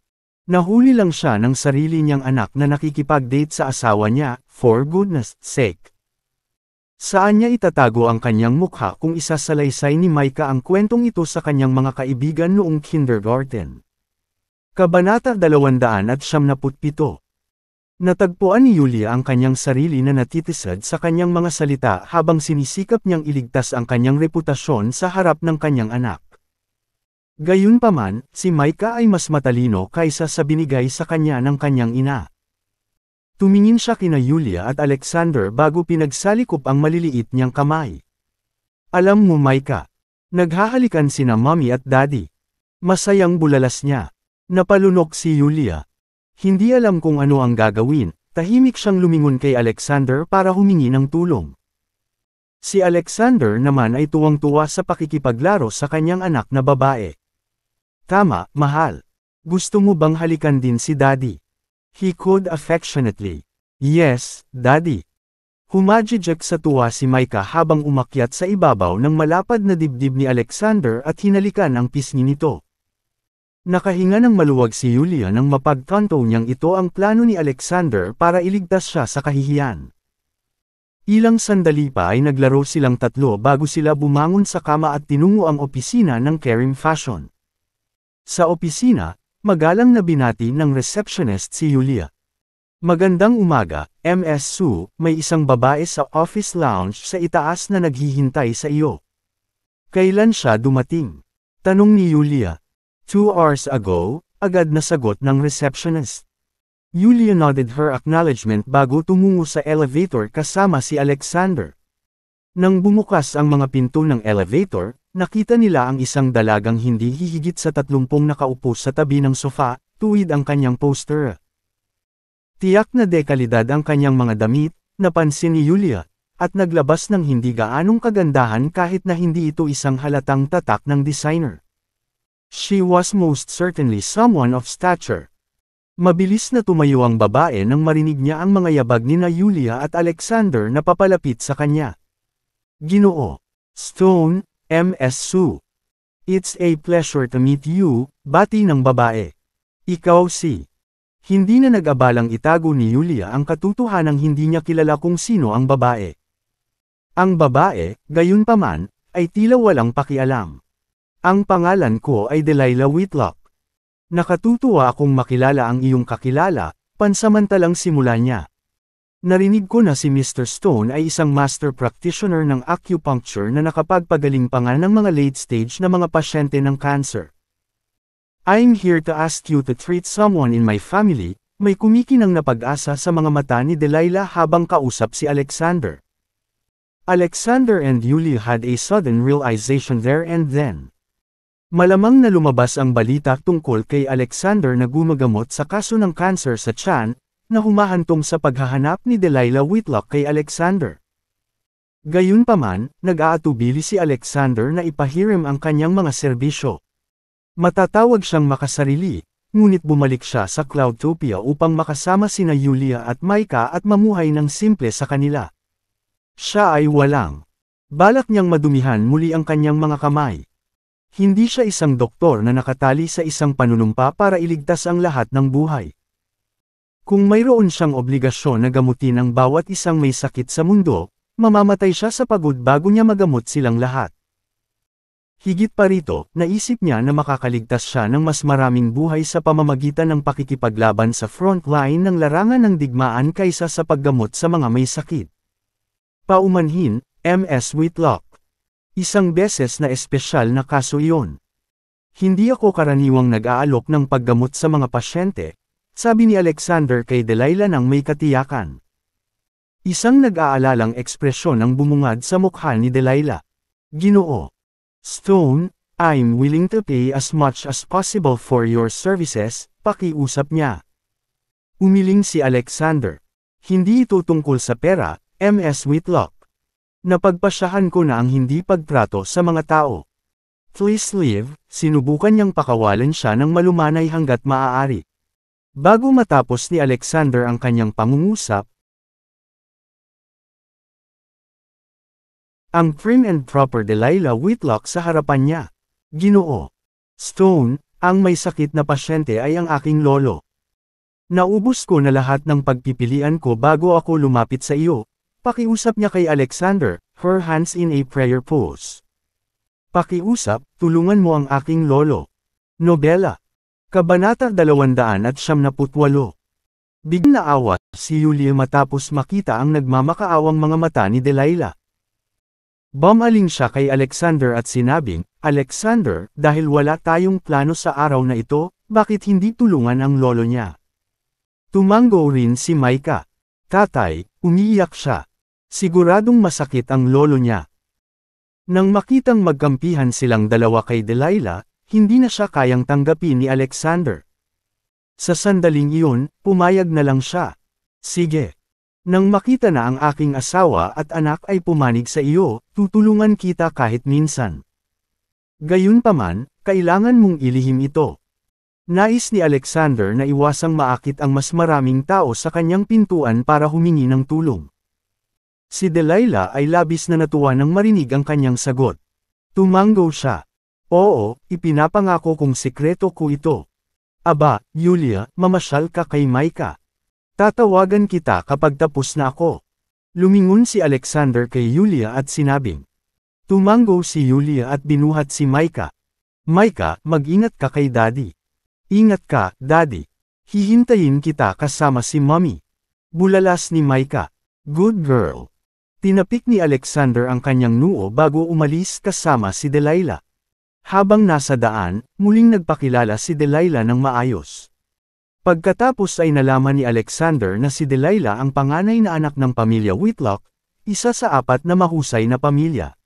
Nahuli lang siya ng sarili niyang anak na nakikipag-date sa asawa niya, for goodness sake. Saan niya itatago ang kanyang mukha kung isasalaysay ni Micah ang kwentong ito sa kanyang mga kaibigan noong kindergarten? Kabanata 277. Natagpuan ni Yulia ang kanyang sarili na natitisad sa kanyang mga salita habang sinisikap niyang iligtas ang kanyang reputasyon sa harap ng kanyang anak. Gayunpaman, si Micah ay mas matalino kaysa sa binigay sa kanya ng kanyang ina. Tumingin siya kina Yulia at Alexander bago pinagsalikop ang maliliit niyang kamay. Alam mo Micah, naghahalikan sina Mommy at Daddy. Masayang bulalas niya. Napalunok si Yulia. Hindi alam kung ano ang gagawin, tahimik siyang lumingon kay Alexander para humingi ng tulong. Si Alexander naman ay tuwang-tuwa sa pakikipaglaro sa kanyang anak na babae. Tama, mahal. Gusto mo bang halikan din si Daddy? He called affectionately. Yes, Daddy. Humajijek sa tuwa si Micah habang umakyat sa ibabaw ng malapad na dibdib ni Alexander at hinalikan ang pisngi nito. Nakahinga ng maluwag si Yulia nang mapagtanto niyang ito ang plano ni Alexander para iligtas siya sa kahihiyan. Ilang sandali pa ay naglaro silang tatlo bago sila bumangon sa kama at tinungo ang opisina ng Kerim Fashion. Sa opisina, magalang na binati ng receptionist si Yulia. Magandang umaga, Ms. Su, may isang babae sa office lounge sa itaas na naghihintay sa iyo. Kailan siya dumating? Tanong ni Yulia. 2 hours ago, agad na sagot ng receptionist. Yulia nodded her acknowledgement bago tumungo sa elevator kasama si Alexander. Nang bumukas ang mga pinto ng elevator, nakita nila ang isang dalagang hindi hihigit sa 30 nakaupo sa tabi ng sofa, tuwid ang kanyang poster. Tiyak na dekalidad ang kanyang mga damit, napansin ni Yulia, at naglabas ng hindi gaanong kagandahan kahit na hindi ito isang halatang tatak ng designer. She was most certainly someone of stature. Mabilis na tumayo ang babae nang marinig niya ang mga yabag ni na Yulia at Alexander na papalapit sa kanya. Ginoo Stone, Ms. Su. It's a pleasure to meet you, bati ng babae. Ikaw si. Hindi na nag-abalang itago ni Yulia ang katotohanang hindi niya kilala kung sino ang babae. Ang babae, gayunpaman, ay tila walang pakialam. Ang pangalan ko ay Delilah Whitlock. Nakatutuwa akong makilala ang iyong kakilala, pansamantalang simula niya. Narinig ko na si Mr. Stone ay isang master practitioner ng acupuncture na nakapagpagaling pa nga ng mga late stage na mga pasyente ng cancer. I'm here to ask you to treat someone in my family, may kumikinang na pag-asa sa mga mata ni Delilah habang kausap si Alexander. Alexander and Yulia had a sudden realization there and then. Malamang na lumabas ang balita tungkol kay Alexander na gumagamot sa kaso ng cancer sa tiyan, na humahantong sa paghahanap ni Delilah Whitlock kay Alexander. Gayunpaman, nag-aatubili si Alexander na ipahiram ang kanyang mga serbisyo. Matatawag siyang makasarili, ngunit bumalik siya sa Cloudtopia upang makasama sina Yulia at Micah at mamuhay ng simple sa kanila. Siya ay walang balak niyang madumihan muli ang kanyang mga kamay. Hindi siya isang doktor na nakatali sa isang panunumpa para iligtas ang lahat ng buhay. Kung mayroon siyang obligasyon na gamutin ang bawat isang may sakit sa mundo, mamamatay siya sa pagod bago niya magamot silang lahat. Higit pa rito, naisip niya na makakaligtas siya ng mas maraming buhay sa pamamagitan ng pakikipaglaban sa front line ng larangan ng digmaan kaysa sa paggamot sa mga may sakit. Paumanhin, Ms. Whitlock. Isang beses na espesyal na kaso iyon. Hindi ako karaniwang nag-aalok ng paggamot sa mga pasyente, sabi ni Alexander kay Delilah nang may katiyakan. Isang nag-aalalang ekspresyon ang bumungad sa mukha ni Delilah. Ginoo Stone, I'm willing to pay as much as possible for your services, pakiusap niya. Umiling si Alexander. Hindi ito tungkol sa pera, Ms. Whitlock. Napagpasyahan ko na ang hindi pagtrato sa mga tao. Please leave, sinubukan niyang pakawalan siya ng malumanay hanggat maaari. Bago matapos ni Alexander ang kanyang pangungusap, ang prim and proper Delilah Whitlock sa harapan niya. Ginoo Stone, ang may sakit na pasyente ay ang aking lolo. Naubos ko na lahat ng pagpipilian ko bago ako lumapit sa iyo. Pakiusap niya kay Alexander, her hands in a prayer pose. Pakiusap, tulungan mo ang aking lolo. Nobela. Kabanata 278. Biglang naawa si Yulia matapos makita ang nagmamakaawang mga mata ni Delilah. Bumaling siya kay Alexander at sinabing, Alexander, dahil wala tayong plano sa araw na ito, bakit hindi tulungan ang lolo niya? Tumango rin si Micah. Tatay, umiiyak siya. Siguradong masakit ang lolo niya. Nang makitang magkampihan silang dalawa kay Delilah, hindi na siya kayang tanggapin ni Alexander. Sa sandaling iyon, pumayag na lang siya. Sige. Nang makita na ang aking asawa at anak ay pumanig sa iyo, tutulungan kita kahit minsan. Gayunpaman, kailangan mong ilihim ito. Nais ni Alexander na iwasang maakit ang mas maraming tao sa kanyang pintuan para humingi ng tulong. Si Delilah ay labis na natuwa nang marinig ang kanyang sagot. Tumango siya. Oo, ipinapangako kong sikreto ko ito. Aba, Yulia, mamasyal ka kay Micah. Tatawagan kita kapag tapos na ako. Lumingon si Alexander kay Yulia at sinabing. Tumango si Yulia at binuhat si Micah. Micah, mag-ingat ka kay Daddy. Ingat ka, Daddy. Hihintayin kita kasama si Mommy. Bulalas ni Micah. Good girl. Tinapik ni Alexander ang kanyang noo bago umalis kasama si Delilah. Habang nasa daan, muling nagpakilala si Delilah ng maayos. Pagkatapos ay nalaman ni Alexander na si Delilah ang panganay na anak ng pamilya Whitlock, isa sa 4 na mahusay na pamilya.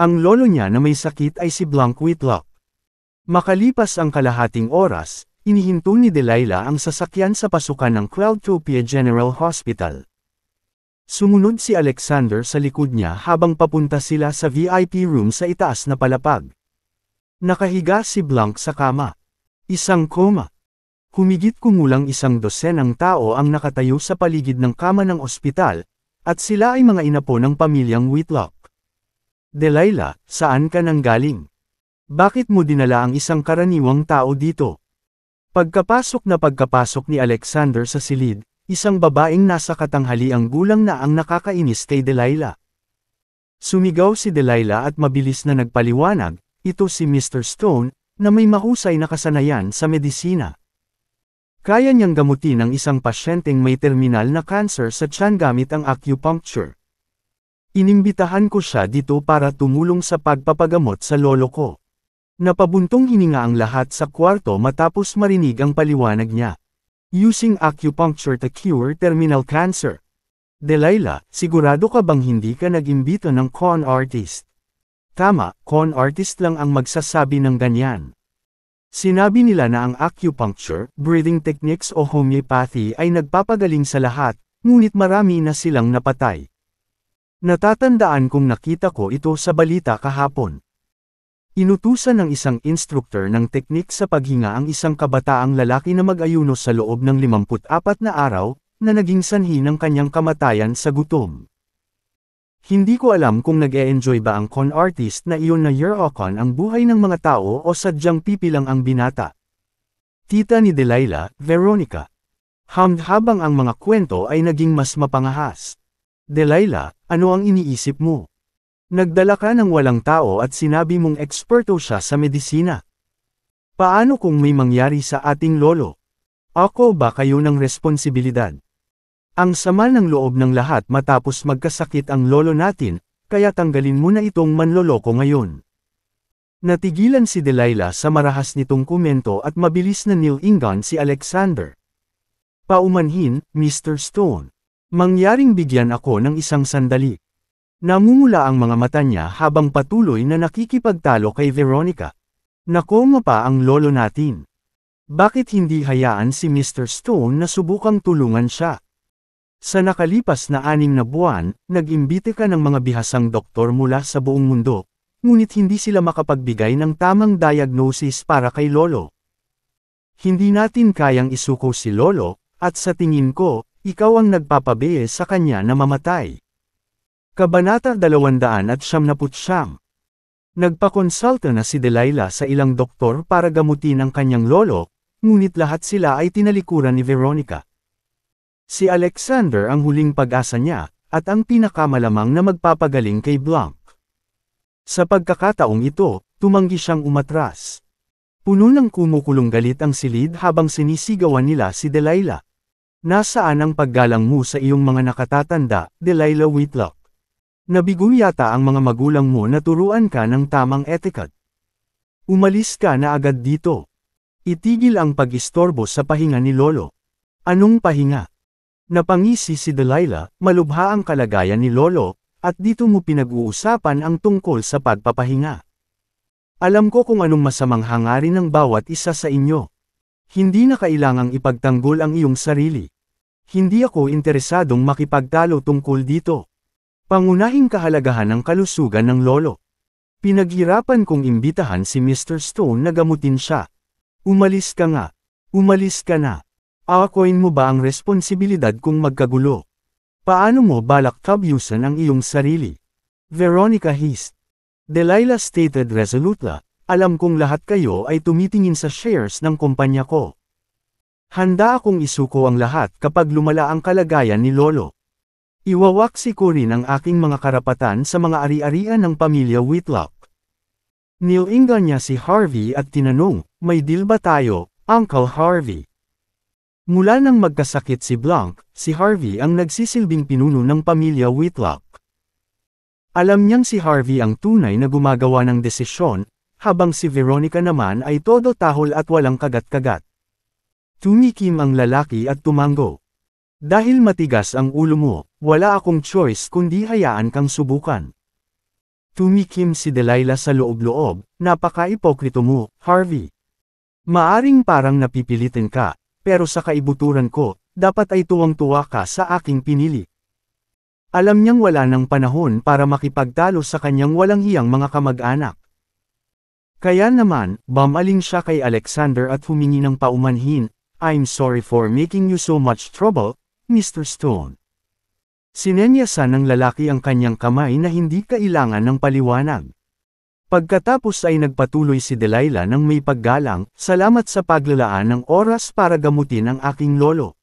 Ang lolo niya na may sakit ay si Blanc Whitlock. Makalipas ang kalahating oras, inihinto ni Delilah ang sasakyan sa pasukan ng Cloudtopia General Hospital. Sumunod si Alexander sa likod niya habang papunta sila sa VIP room sa itaas na palapag. Nakahiga si Blanc sa kama. Isang koma. Humigit kumulang 12 ang tao ang nakatayo sa paligid ng kama ng ospital, at sila ay mga inapo ng pamilyang Whitlock. Delilah, saan ka nanggaling? Bakit mo dinala ang isang karaniwang tao dito? Pagkapasok ni Alexander sa silid, isang babaeng nasa katanghaliang gulang na ang nakakainis kay Delilah. Sumigaw si Delilah at mabilis na nagpaliwanag, ito si Mr. Stone, na may mahusay na kasanayan sa medisina. Kaya niyang gamutin ang isang pasyenteng may terminal na cancer sa tiyan gamit ang acupuncture. Inimbitahan ko siya dito para tumulong sa pagpapagamot sa lolo ko. Napabuntong hininga ang lahat sa kwarto matapos marinig ang paliwanag niya. Using acupuncture to cure terminal cancer. Delilah, sigurado ka bang hindi ka nag-imbita ng con artist? Tama, con artist lang ang magsasabi ng ganyan. Sinabi nila na ang acupuncture, breathing techniques o homeopathy ay nagpapagaling sa lahat, ngunit marami na silang napatay. Natatandaan kong nakita ko ito sa balita kahapon. Inutusan ng isang instructor ng teknik sa paghinga ang isang kabataang lalaki na mag-ayuno sa loob ng 54 na araw, na naging sanhi ng kanyang kamatayan sa gutom. Hindi ko alam kung nag-e-enjoy ba ang con artist na iyon na Year-Ocon ang buhay ng mga tao o sadyang pipilang ang binata. Tita ni Delilah, Veronica. Habang ang mga kwento ay naging mas mapangahas. Delilah, ano ang iniisip mo? Nagdala ka ng walang tao at sinabi mong eksperto siya sa medisina. Paano kung may mangyari sa ating lolo? Ako ba kayo ng responsibilidad? Ang sama ng loob ng lahat matapos magkasakit ang lolo natin, kaya tanggalin mo na itong manloloko ngayon. Natigilan si Delilah sa marahas nitong komento at mabilis na nilingan si Alexander. Paumanhin, Mr. Stone. Mangyaring bigyan ako ng isang sandali. Namumula ang mga mata niya habang patuloy na nakikipagtalo kay Veronica. Nakoma pa ang lolo natin. Bakit hindi hayaan si Mr. Stone na subukang tulungan siya? Sa nakalipas na 6 na buwan, nag-imbite ka ng mga bihasang doktor mula sa buong mundo, ngunit hindi sila makapagbigay ng tamang diagnosis para kay lolo. Hindi natin kayang isuko si lolo, at sa tingin ko, ikaw ang nagpapabiye sa kanya na mamatay. Kabanata 299. Nagpakonsulta na si Delilah sa ilang doktor para gamutin ang kanyang lolo, ngunit lahat sila ay tinalikuran ni Veronica. Si Alexander ang huling pag-asa niya, at ang pinakamalamang na magpapagaling kay Blanc. Sa pagkakataong ito, tumanggi siyang umatras. Puno ng kumukulong galit ang silid habang sinisigawan nila si Delilah. Nasaan ang paggalang mo sa iyong mga nakatatanda, Delilah Whitlock? Nabigo yata ang mga magulang mo na turuan ka ng tamang etiquette. Umalis ka na agad dito. Itigil ang pag-istorbo sa pahinga ni lolo. Anong pahinga? Napangisi si Delilah, malubha ang kalagayan ni lolo, at dito mo pinag-uusapan ang tungkol sa pagpapahinga. Alam ko kung anong masamang hangarin ng bawat isa sa inyo. Hindi na kailangang ipagtanggol ang iyong sarili. Hindi ako interesadong makipagtalo tungkol dito. Pangunahing kahalagahan ng kalusugan ng lolo. Pinaghirapan kong imbitahan si Mr. Stone na gamutin siya. Umalis ka nga. Umalis ka na. Aakoin mo ba ang responsibilidad kung magkagulo? Paano mo balak kabyusan ang iyong sarili? Veronica hissed. Delilah stated resolutely, alam kong lahat kayo ay tumitingin sa shares ng kumpanya ko. Handa akong isuko ang lahat kapag lumala ang kalagayan ni Lolo. Iwawaksi ko rin ang aking mga karapatan sa mga ari-arian ng pamilya Whitlock. Nilinga niya si Harvey at tinanong, may deal ba tayo, Uncle Harvey? Mula nang magkasakit si Blanc, si Harvey ang nagsisilbing pinuno ng pamilya Whitlock. Alam niyang si Harvey ang tunay na gumagawa ng desisyon, habang si Veronica naman ay todo tahol at walang kagat-kagat. Tumikim ang lalaki at tumango. Dahil matigas ang ulo mo, wala akong choice kundi hayaan kang subukan. Tumikim si Delilah sa loob-loob, napaka-ipokrito mo, Harvey. Maaring parang napipilitin ka, pero sa kaibuturan ko, dapat ay tuwang-tuwa ka sa aking pinili. Alam niyang wala ng panahon para makipagtalo sa kanyang walang hiyang mga kamag-anak. Kaya naman, bumaling siya kay Alexander at humingi ng paumanhin, I'm sorry for making you so much trouble, Mr. Stone. Sinenyasan ng lalaki ang kanyang kamay na hindi kailangan ng paliwanag. Pagkatapos ay nagpatuloy si Delilah ng may paggalang, salamat sa paglalaan ng oras para gamutin ang aking lolo.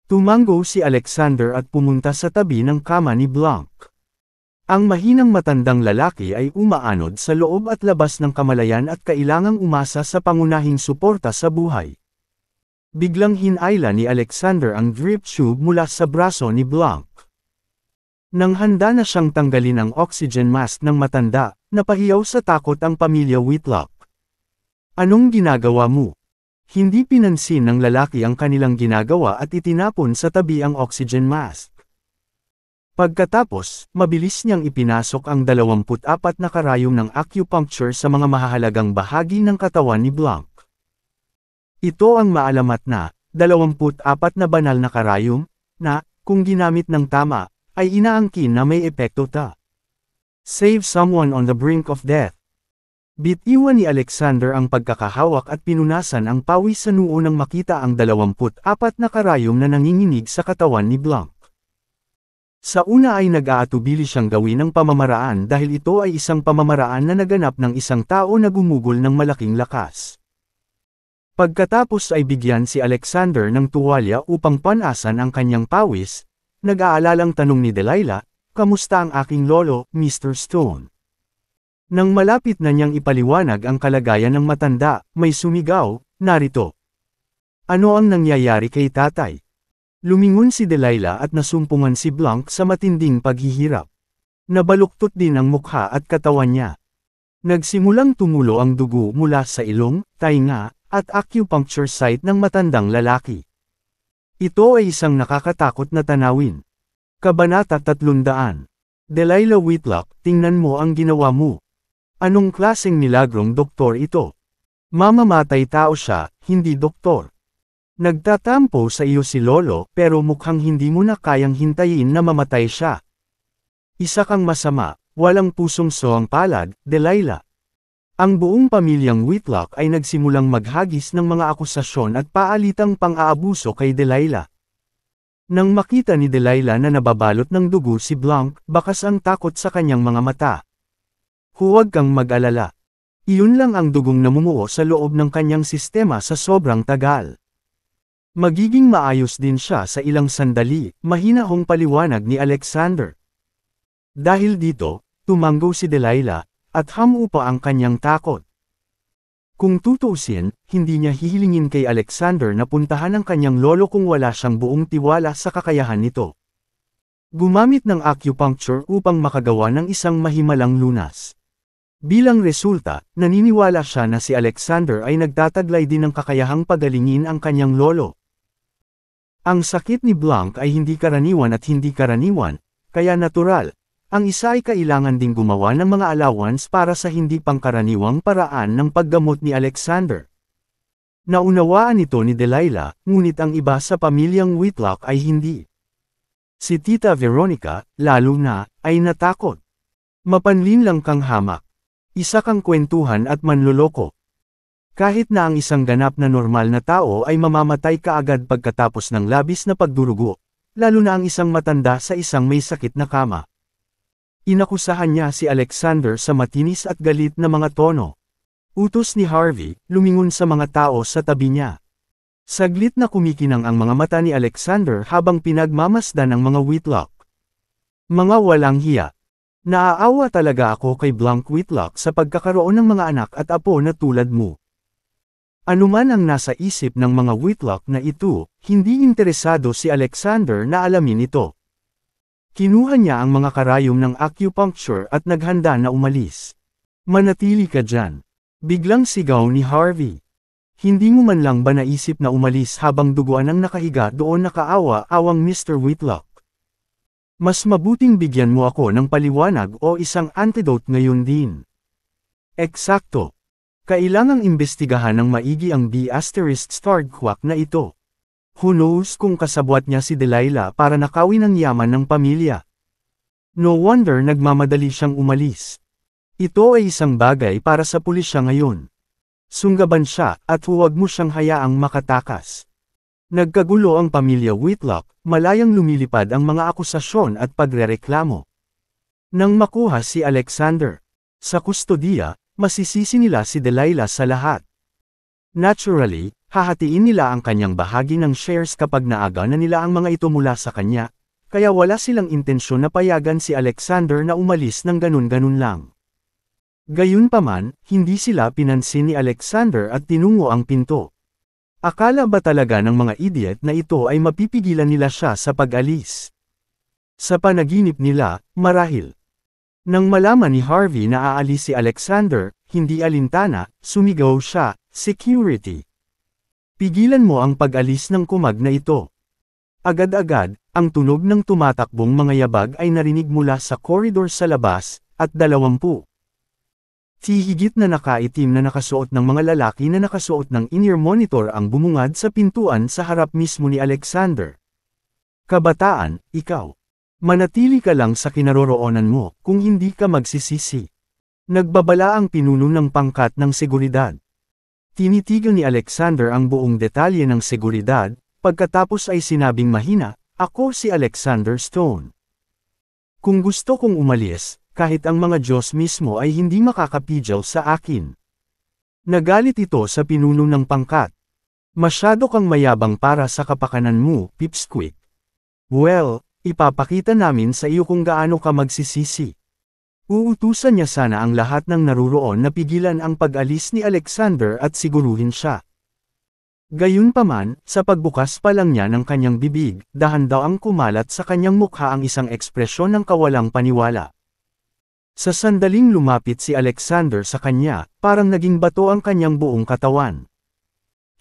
Tumango si Alexander at pumunta sa tabi ng kama ni Blanc. Ang mahinang matandang lalaki ay umaanod sa loob at labas ng kamalayan at kailangang umasa sa pangunahing suporta sa buhay. Biglang hinayla ni Alexander ang drip tube mula sa braso ni Blanc. Nang handa na siyang tanggalin ang oxygen mask ng matanda, napahiyaw sa takot ang pamilya Whitlock. Anong ginagawa mo? Hindi pinansin ng lalaki ang kanilang ginagawa at itinapon sa tabi ang oxygen mask. Pagkatapos, mabilis niyang ipinasok ang 24 na karayom ng acupuncture sa mga mahahalagang bahagi ng katawan ni Blanc. Ito ang maalamat na, 24 na banal na karayom, na, kung ginamit ng tama, ay inaangkin na may epekto ta. Save someone on the brink of death. Bitiwan ni Alexander ang pagkakahawak at pinunasan ang pawis sa noo nang makita ang 24 na karayom na nanginginig sa katawan ni Blanc. Sa una ay nag-aatubili siyang gawin ang pamamaraan dahil ito ay isang pamamaraan na naganap ng isang tao na gumugol ng malaking lakas. Pagkatapos ay bigyan si Alexander ng tuwalya upang panasan ang kanyang pawis, nag-aalalang tanong ni Delilah, kamusta ang aking lolo, Mr. Stone? Nang malapit na niyang ipaliwanag ang kalagayan ng matanda, may sumigaw, narito. Ano ang nangyayari kay tatay? Lumingon si Delilah at nasumpungan si Blanc sa matinding paghihirap. Nabaluktot din ang mukha at katawan niya. Nagsimulang tumulo ang dugo mula sa ilong, tainga, at acupuncture site ng matandang lalaki. Ito ay isang nakakatakot na tanawin. Kabanata 300. Delilah Whitlock, tingnan mo ang ginawa mo. Anong klaseng milagrong doktor ito? Mamamatay tao siya, hindi doktor. Nagtatampo sa iyo si Lolo pero mukhang hindi mo na kayang hintayin na mamatay siya. Isa kang masama, walang pusong soang palad, Delilah. Ang buong pamilyang Whitlock ay nagsimulang maghagis ng mga akusasyon at paalitang pang-aabuso kay Delilah. Nang makita ni Delilah na nababalot ng dugo si Blanc, bakas ang takot sa kanyang mga mata. Huwag kang mag-alala. Iyon lang ang dugong namumuo sa loob ng kanyang sistema sa sobrang tagal. Magiging maayos din siya sa ilang sandali, mahinahong paliwanag ni Alexander. Dahil dito, tumango si Delilah, at hamupa ang kanyang takot. Kung tutuusin, hindi niya hihilingin kay Alexander na puntahan ang kanyang lolo kung wala siyang buong tiwala sa kakayahan nito. Gumamit ng acupuncture upang makagawa ng isang mahimalang lunas. Bilang resulta, naniniwala siya na si Alexander ay nagtataglay din ng kakayahang pagalingin ang kanyang lolo. Ang sakit ni Blanc ay hindi karaniwan at hindi karaniwan, kaya natural. Ang isa ay kailangan ding gumawa ng mga allowance para sa hindi pangkaraniwang paraan ng paggamot ni Alexander. Naunawaan ito ni Delilah, ngunit ang iba sa pamilyang Whitlock ay hindi. Si Tita Veronica, lalo na, ay natakot. Mapanlin lang kang hamak. Isa kang kwentuhan at manloloko. Kahit na ang isang ganap na normal na tao ay mamamatay kaagad pagkatapos ng labis na pagdurugo, lalo na ang isang matanda sa isang may sakit na kama. Inakusahan niya si Alexander sa matinis at galit na mga tono. Utos ni Harvey, lumingon sa mga tao sa tabi niya. Saglit na kumikinang ang mga mata ni Alexander habang pinagmamasdan ang mga Whitlock. Mga walang hiya. Naaawa talaga ako kay Blank Whitlock sa pagkakaroon ng mga anak at apo na tulad mo. Anuman ang nasa isip ng mga Whitlock na ito, hindi interesado si Alexander na alamin ito. Kinuha niya ang mga karayom ng acupuncture at naghanda na umalis. Manatili ka dyan. Biglang sigaw ni Harvey. Hindi mo man lang ba naisip na umalis habang duguan ang nakahiga doon nakaawa-awang Mr. Whitlock? Mas mabuting bigyan mo ako ng paliwanag o isang antidote ngayon din. Eksakto. Kailangang imbestigahan ng maigi ang B***** quack na ito. Who knows kung kasabwat niya si Delilah para nakawin ang yaman ng pamilya. No wonder nagmamadali siyang umalis. Ito ay isang bagay para sa pulisya ngayon. Sunggaban siya at huwag mo siyang hayaang makatakas. Nagkagulo ang pamilya Whitlock, malayang lumilipad ang mga akusasyon at pagrereklamo. Nang makuha si Alexander sa kustodiya, masisisi nila si Delilah sa lahat. Naturally, hahatiin nila ang kanyang bahagi ng shares kapag naaga na nila ang mga ito mula sa kanya, kaya wala silang intensyon na payagan si Alexander na umalis ng ganun-ganun lang. Gayunpaman, hindi sila pinansin ni Alexander at tinungo ang pinto. Akala ba talaga ng mga idiot na ito ay mapipigilan nila siya sa pag-alis? Sa panaginip nila, marahil. Nang malaman ni Harvey na aalis si Alexander, hindi alintana, sumigaw siya, "Security! Pigilan mo ang pag-alis ng kumag na ito." Agad-agad, ang tunog ng tumatakbong mga yabag ay narinig mula sa koridor sa labas, at 20. Higit na nakaitim na nakasuot ng mga lalaki na nakasuot ng in-ear monitor ang bumungad sa pintuan sa harap mismo ni Alexander. "Kabataan, ikaw. Manatili ka lang sa kinaroroonan mo, kung hindi ka magsisisi." Nagbabala ang pinuno ng pangkat ng seguridad. Tinitigan ni Alexander ang buong detalye ng seguridad, pagkatapos ay sinabing mahina, "Ako si Alexander Stone. Kung gusto kong umalis, kahit ang mga Diyos mismo ay hindi makakapigil sa akin." Nagalit ito sa pinuno ng pangkat. "Masyado kang mayabang para sa kapakanan mo, Pipsqueak. Well, ipapakita namin sa iyo kung gaano ka magsisisi." Uutusan niya sana ang lahat ng naruroon na pigilan ang pag-alis ni Alexander at siguruhin siya. Gayunpaman, sa pagbukas pa lang niya ng kanyang bibig, dahan daw ang kumalat sa kanyang mukha ang isang ekspresyon ng kawalang paniwala. Sa sandaling lumapit si Alexander sa kanya, parang naging bato ang kanyang buong katawan.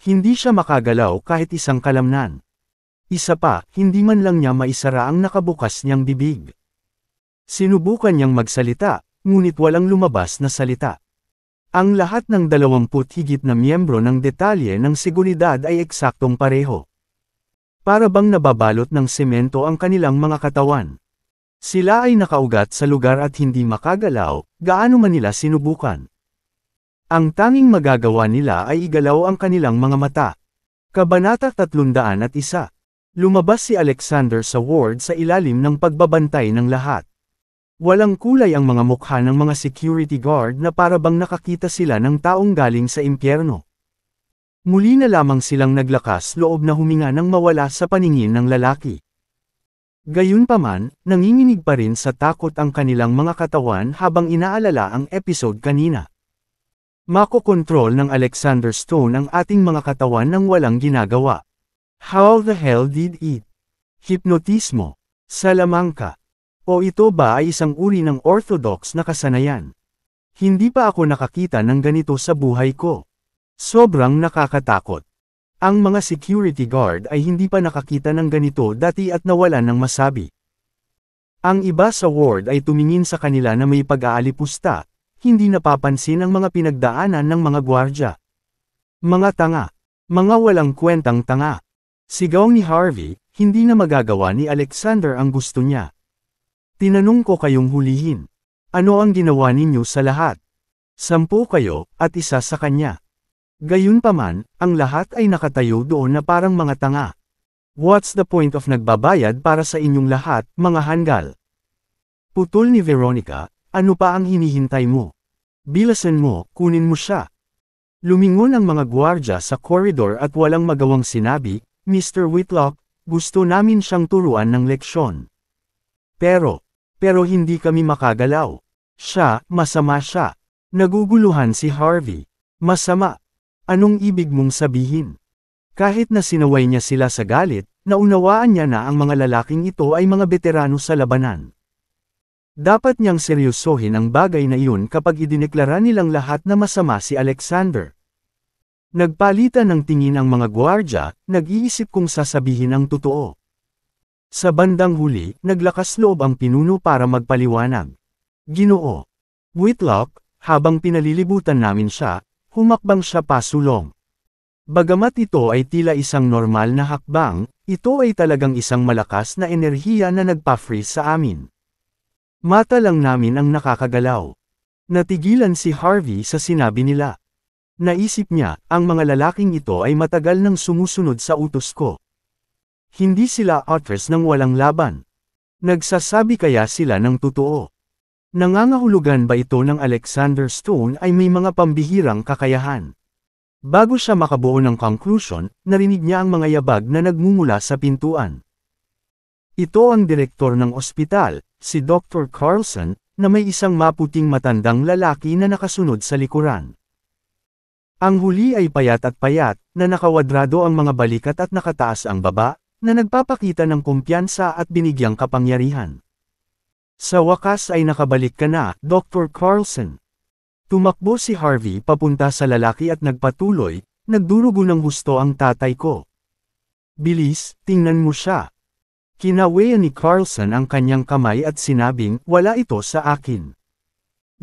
Hindi siya makagalaw kahit isang kalamnan. Isa pa, hindi man lang niya maisara ang nakabukas niyang bibig. Sinubukan niyang magsalita, ngunit walang lumabas na salita. Ang lahat ng 20 higit na miyembro ng detalye ng seguridad ay eksaktong pareho. Para bang nababalot ng semento ang kanilang mga katawan. Sila ay nakaugat sa lugar at hindi makagalaw, gaano man nila sinubukan. Ang tanging magagawa nila ay igalaw ang kanilang mga mata. Kabanata 301. Lumabas si Alexander sa ward sa ilalim ng pagbabantay ng lahat. Walang kulay ang mga mukha ng mga security guard na para bang nakakita sila ng taong galing sa impyerno. Muli na lamang silang naglakas loob na huminga nang mawala sa paningin ng lalaki. Gayunpaman, nanginginig pa rin sa takot ang kanilang mga katawan habang inaalala ang episode kanina. Makokontrol ng Alexander Stone ang ating mga katawan nang walang ginagawa. How the hell did it? Hipnotismo. Salamangka. O ito ba ay isang uri ng orthodox na kasanayan? Hindi pa ako nakakita ng ganito sa buhay ko. Sobrang nakakatakot. Ang mga security guard ay hindi pa nakakita ng ganito dati at nawalan ng masabi. Ang iba sa ward ay tumingin sa kanila na may pag-aalipusta, hindi napapansin ang mga pinagdaanan ng mga gwardya. Mga tanga. Mga walang kwentang tanga. Sigaw ni Harvey, hindi na magagawa ni Alexander ang gusto niya. Tinanong ko kayong hulihin. Ano ang ginawa ninyo sa lahat? 10 kayo, at isa sa kanya. Gayunpaman, ang lahat ay nakatayo doon na parang mga tanga. What's the point of nagbabayad para sa inyong lahat, mga hanggal? Putol ni Veronica, ano pa ang hinihintay mo? Bilasan mo, kunin mo siya. Lumingon ang mga gwardya sa koridor at walang magawang sinabi, Mr. Whitlock, gusto namin siyang turuan ng leksyon. Pero hindi kami makagalaw. Masama siya. Naguguluhan si Harvey. Masama. Anong ibig mong sabihin? Kahit na sinaway niya sila sa galit, naunawaan niya na ang mga lalaking ito ay mga veterano sa labanan. Dapat niyang seryosohin ang bagay na iyon kapag idineklara nilang lahat na masama si Alexander. Nagpalitan ng tingin ang mga gwardya, nag-iisip kung sasabihin ang totoo. Sa bandang huli, naglakas loob ang pinuno para magpaliwanag. Ginoo Whitlock, habang pinalilibutan namin siya, humakbang siya pasulong. Bagamat ito ay tila isang normal na hakbang, ito ay talagang isang malakas na enerhiya na nagpa-freeze sa amin. Mata lang namin ang nakakagalaw. Natigilan si Harvey sa sinabi nila. Naisip niya, ang mga lalaking ito ay matagal nang sumusunod sa utos ko. Hindi sila otters ng walang laban. Nagsasabi kaya sila ng totoo. Nangangahulugan ba ito ng Alexander Stone ay may mga pambihirang kakayahan? Bago siya makabuo ng conclusion, narinig niya ang mga yabag na nagmumula sa pintuan. Ito ang direktor ng ospital, si Dr. Carlson, na may isang maputing matandang lalaki na nakasunod sa likuran. Ang huli ay payat, na nakawadrado ang mga balikat at nakataas ang baba, na nagpapakita ng kumpiyansa at binigyang kapangyarihan. Sa wakas ay nakabalik ka na, Dr. Carlson. Tumakbo si Harvey papunta sa lalaki at nagpatuloy, nagdurugo ng husto ang tatay ko. Bilis, tingnan mo siya. Kinawayan ni Carlson ang kanyang kamay at sinabing, wala ito sa akin.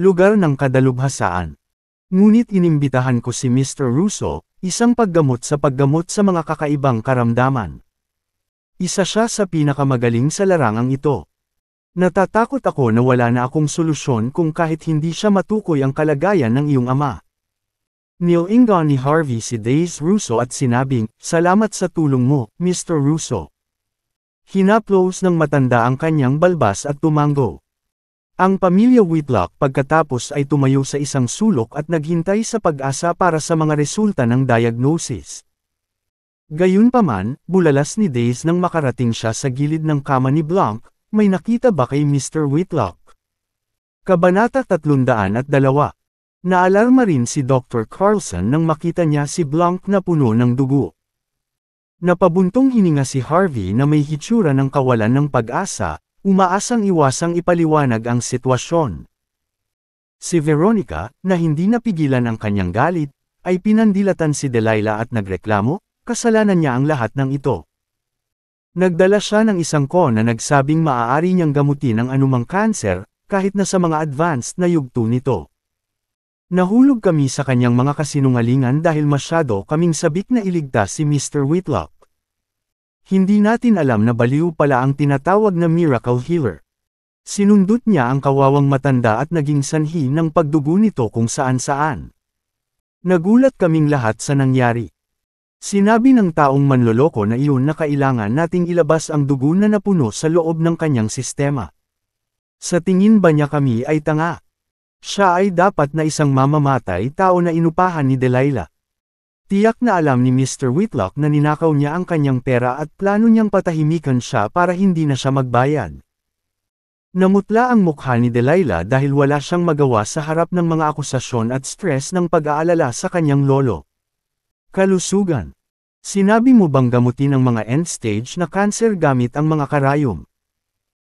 Lugar ng kadalubhasaan. Ngunit inimbitahan ko si Mr. Russo, isang paggamot sa mga kakaibang karamdaman. Isa siya sa pinakamagaling sa larangang ito. Natatakot ako na wala na akong solusyon kung kahit hindi siya matukoy ang kalagayan ng iyong ama. Nilingon ni Harvey si Daisy Russo at sinabing, salamat sa tulong mo, Mr. Russo. Hinaplos ng matanda ang kanyang balbas at tumango. Ang pamilya Whitlock pagkatapos ay tumayo sa isang sulok at naghintay sa pag-asa para sa mga resulta ng diagnosis. Gayunpaman, bulalas ni Daisy nang makarating siya sa gilid ng kama ni Blanc, may nakita ba kay Mr. Whitlock? Kabanata 302. Naalarma rin si Dr. Carlson nang makita niya si Blanc na puno ng dugo. Napabuntong hininga si Harvey na may hitsura ng kawalan ng pag-asa, umaasang iwasang ipaliwanag ang sitwasyon. Si Veronica, na hindi napigilan ang kanyang galit, ay pinandilatan si Delilah at nagreklamo, kasalanan niya ang lahat ng ito. Nagdala siya ng isang na nagsabing maaari niyang gamutin ang anumang kanser, kahit na sa mga advanced na yugto nito. Nahulog kami sa kanyang mga kasinungalingan dahil masyado kaming sabik na iligtas si Mr. Whitlock. Hindi natin alam na baliw pala ang tinatawag na miracle healer. Sinundot niya ang kawawang matanda at naging sanhi ng pagdugo nito kung saan-saan. Nagulat kaming lahat sa nangyari. Sinabi ng taong manloloko na iyon na kailangan nating ilabas ang dugo na napuno sa loob ng kanyang sistema. Sa tingin ba niya kami ay tanga? Siya ay dapat na isang mamamatay tao na inupahan ni Delilah. Tiyak na alam ni Mr. Whitlock na ninakaw niya ang kanyang pera at plano niyang patahimikan siya para hindi na siya magbayad. Namutla ang mukha ni Delilah dahil wala siyang magawa sa harap ng mga akusasyon at stress ng pag-aalala sa kanyang lolo. Kalusugan. Sinabi mo bang gamutin ang mga end-stage na kanser gamit ang mga karayom?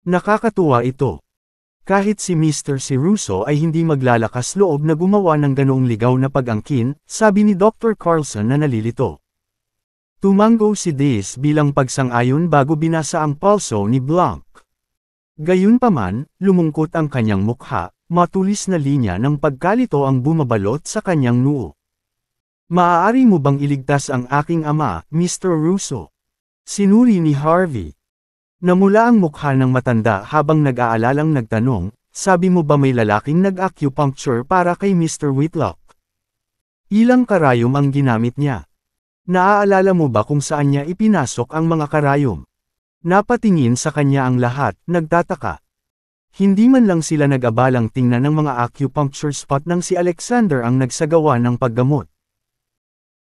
Nakakatuwa ito. Kahit si Mr. Russo ay hindi maglalakas loob na gumawa ng ganoong ligaw na pag-angkin, sabi ni Dr. Carlson na nalilito. Tumango si Daisy bilang pagsang-ayon bago binasa ang pulso ni Blanc. Gayunpaman, lumungkot ang kanyang mukha, matulis na linya ng pagkalito ang bumabalot sa kanyang noo. Maaari mo bang iligtas ang aking ama, Mr. Russo? Sinuri ni Harvey. Namula ang mukha ng matanda habang nag-aalalang nagtanong, sabi mo ba may lalaking nag-acupuncture para kay Mr. Whitlock? Ilang karayom ang ginamit niya? Naaalala mo ba kung saan niya ipinasok ang mga karayom? Napatingin sa kanya ang lahat, nagtataka. Hindi man lang sila nag-abalang tingnan ng mga acupuncture spot nang si Alexander ang nagsagawa ng paggamot.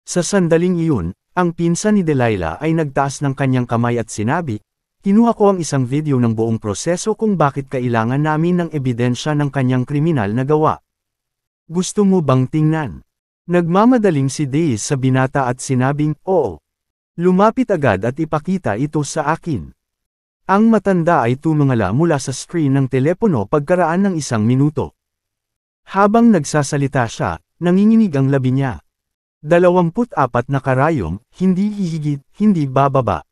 Sa sandaling iyon, ang pinsan ni Delilah ay nagtaas ng kanyang kamay at sinabi, "Kinuha ko ang isang video ng buong proseso kung bakit kailangan namin ng ebidensya ng kanyang kriminal na gawa. Gusto mo bang tingnan?" Nagmamadaling si Days sa binata at sinabing, "Oo." Lumapit agad at ipakita ito sa akin. Ang matanda ay tumingala mula sa screen ng telepono pagkaraan ng 1 minuto. Habang nagsasalita siya, nanginginig ang labi niya. 24 na karayom, hindi hihigit, hindi bababa.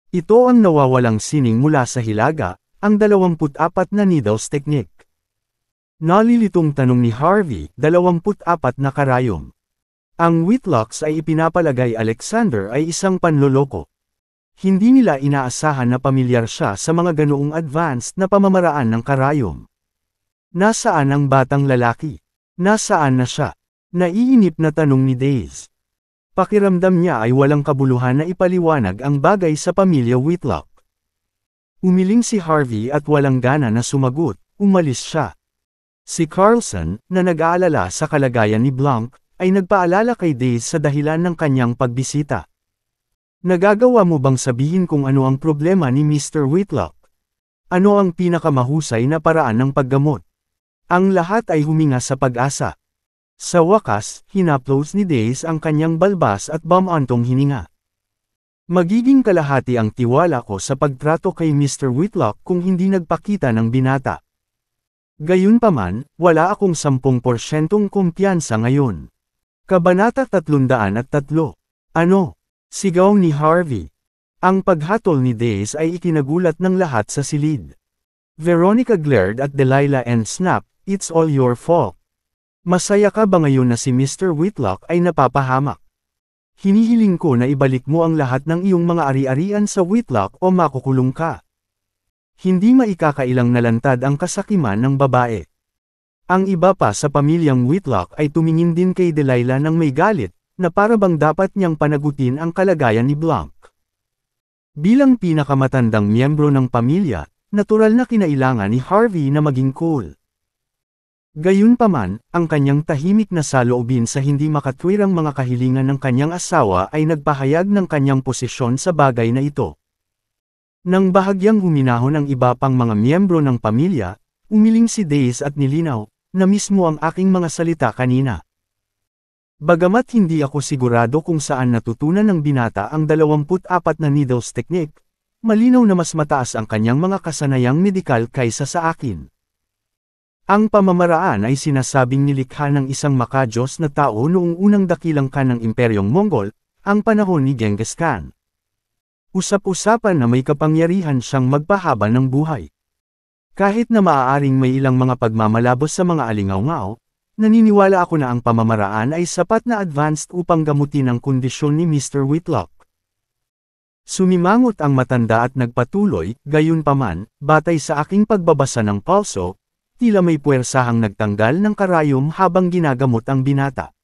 Ito ang nawawalang sining mula sa hilaga, ang 24 na needles technique. Nalilitong tanong ni Harvey, 24 na karayom. Ang Whitlocks ay ipinapalagay Alexander ay isang panloloko. Hindi nila inaasahan na pamilyar siya sa mga ganoong advanced na pamamaraan ng karayom. Nasaan ang batang lalaki? Nasaan na siya? Naiinip na tanong ni Days. Pakiramdam niya ay walang kabuluhan na ipaliwanag ang bagay sa pamilya Whitlock. Umiling si Harvey at walang gana na sumagot, umalis siya. Si Carlson, na nag-aalala sa kalagayan ni Blanc, ay nagpaalala kay Days sa dahilan ng kanyang pagbisita. Nagagawa mo bang sabihin kung ano ang problema ni Mr. Whitlock? Ano ang pinakamahusay na paraan ng paggamot? Ang lahat ay huminga sa pag-asa. Sa wakas, hinaplos ni Days ang kanyang balbas at bumantong hininga. Magiging kalahati ang tiwala ko sa pagtrato kay Mr. Whitlock kung hindi nagpakita ng binata. Gayunpaman, wala akong 10% kumpiyansa ngayon. Kabanata 303. Ano? Sigaw ni Harvey. Ang paghatol ni Days ay ikinagulat ng lahat sa silid. Veronica glared at Delilah and snapped, "It's all your fault. Masaya ka ba ngayon na si Mr. Whitlock ay napapahamak? Hinihiling ko na ibalik mo ang lahat ng iyong mga ari-arian sa Whitlock o makukulong ka." Hindi maikakailang nalantad ang kasakiman ng babae. Ang iba pa sa pamilyang Whitlock ay tumingin din kay Delilah ng may galit, na para bang dapat niyang panagutin ang kalagayan ni Blanc. Bilang pinakamatandang miyembro ng pamilya, natural na kinailangan ni Harvey na maging cool. Gayunpaman, ang kanyang tahimik na saloobin sa hindi makatwirang mga kahilingan ng kanyang asawa ay nagpahayag ng kanyang posisyon sa bagay na ito. Nang bahagyang huminahon ang iba pang mga miyembro ng pamilya, umiling si Days at nilinaw, "Na mismo ang aking mga salita kanina. Bagamat hindi ako sigurado kung saan natutunan ng binata ang 24 na needles technique, malinaw na mas mataas ang kanyang mga kasanayang medikal kaysa sa akin. Ang pamamaraan ay sinasabing nilikha ng isang makadiyos na tao noong unang dakilang kan ng Imperyong Mongol, ang panahon ni Genghis Khan. Usap-usapan na may kapangyarihan siyang magpahaba ng buhay. Kahit na maaaring may ilang mga pagmamalabos sa mga alingaw-ngaw, naniniwala ako na ang pamamaraan ay sapat na advanced upang gamutin ang kondisyon ni Mr. Whitlock." Sumimangot ang matanda at nagpatuloy, "Gayunpaman, batay sa aking pagbabasa ng pulso, tila may puwersahang nagtanggal ng karayom habang ginagamot ang binata."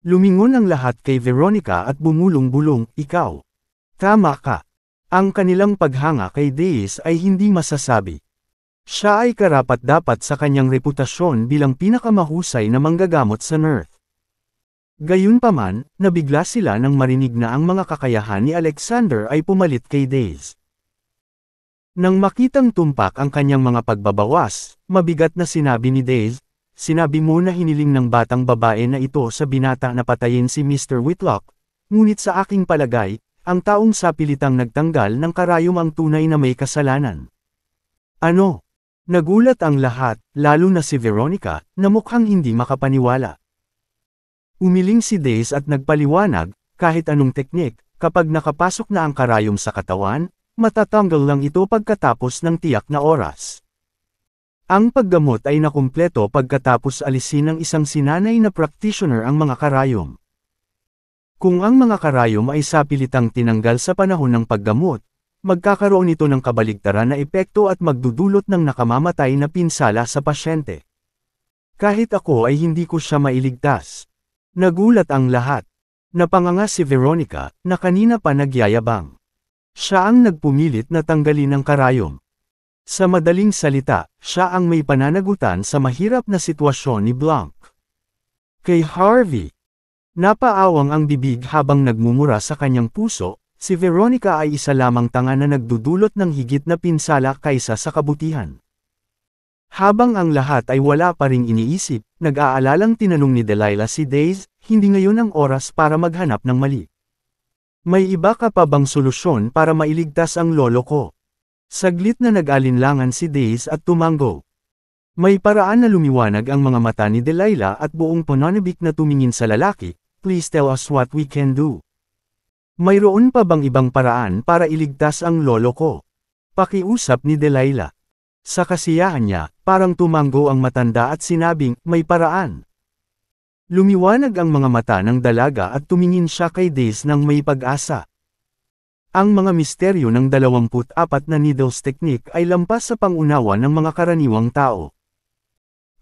Lumingon ang lahat kay Veronica at bumulong-bulong, "Ikaw. Tama ka." Ang kanilang paghanga kay Days ay hindi masasabi. Siya ay karapat-dapat sa kanyang reputasyon bilang pinakamahusay na manggagamot sa North. Gayunpaman, nabigla sila nang marinig na ang mga kakayahan ni Alexander ay pumalit kay Days. Nang makitang tumpak ang kanyang mga pagbabawas, mabigat na sinabi ni Days, "Sinabi mo na hiniling ng batang babae na ito sa binata na patayin si Mr. Whitlock, ngunit sa aking palagay, ang taong sapilitang nagtanggal ng karayom ang tunay na may kasalanan." Ano? Nagulat ang lahat, lalo na si Veronica, na mukhang hindi makapaniwala. Umiling si Days at nagpaliwanag, kahit anong teknik, kapag nakapasok na ang karayom sa katawan, matatanggal lang ito pagkatapos ng tiyak na oras. Ang paggamot ay nakumpleto pagkatapos alisin ng isang sinanay na practitioner ang mga karayom. Kung ang mga karayom ay sapilitang tinanggal sa panahon ng paggamot, magkakaroon ito ng kabaligtaran na epekto at magdudulot ng nakamamatay na pinsala sa pasyente. Kahit ako ay hindi ko siya mailigtas. Nagulat ang lahat. Napanganga si Veronica, na kanina pa nagyayabang. Siya ang nagpumilit na tanggalin ang karayom. Sa madaling salita, siya ang may pananagutan sa mahirap na sitwasyon ni Blanc. Kay Harvey. Napaawang ang bibig habang nagmumura sa kanyang puso, si Veronica ay isa lamang tanga na nagdudulot ng higit na pinsala kaysa sa kabutihan. Habang ang lahat ay wala pa ring iniisip, nag-aalalang tinanong ni Delilah si Days, hindi ngayon ang oras para maghanap ng mali. May iba ka pa bang solusyon para mailigtas ang lolo ko? Saglit na nag-alinlangan si Days at tumango. May paraan na lumiwanag ang mga mata ni Delilah at buong pananabik na tumingin sa lalaki, please tell us what we can do. Mayroon pa bang ibang paraan para iligtas ang lolo ko? Pakiusap ni Delilah. Sa kasiyahan niya, parang tumango ang matanda at sinabing, may paraan. Lumiwanag ang mga mata ng dalaga at tumingin siya kay Days ng may pag-asa. Ang mga misteryo ng 24 na needles technique ay lampas sa pangunawa ng mga karaniwang tao.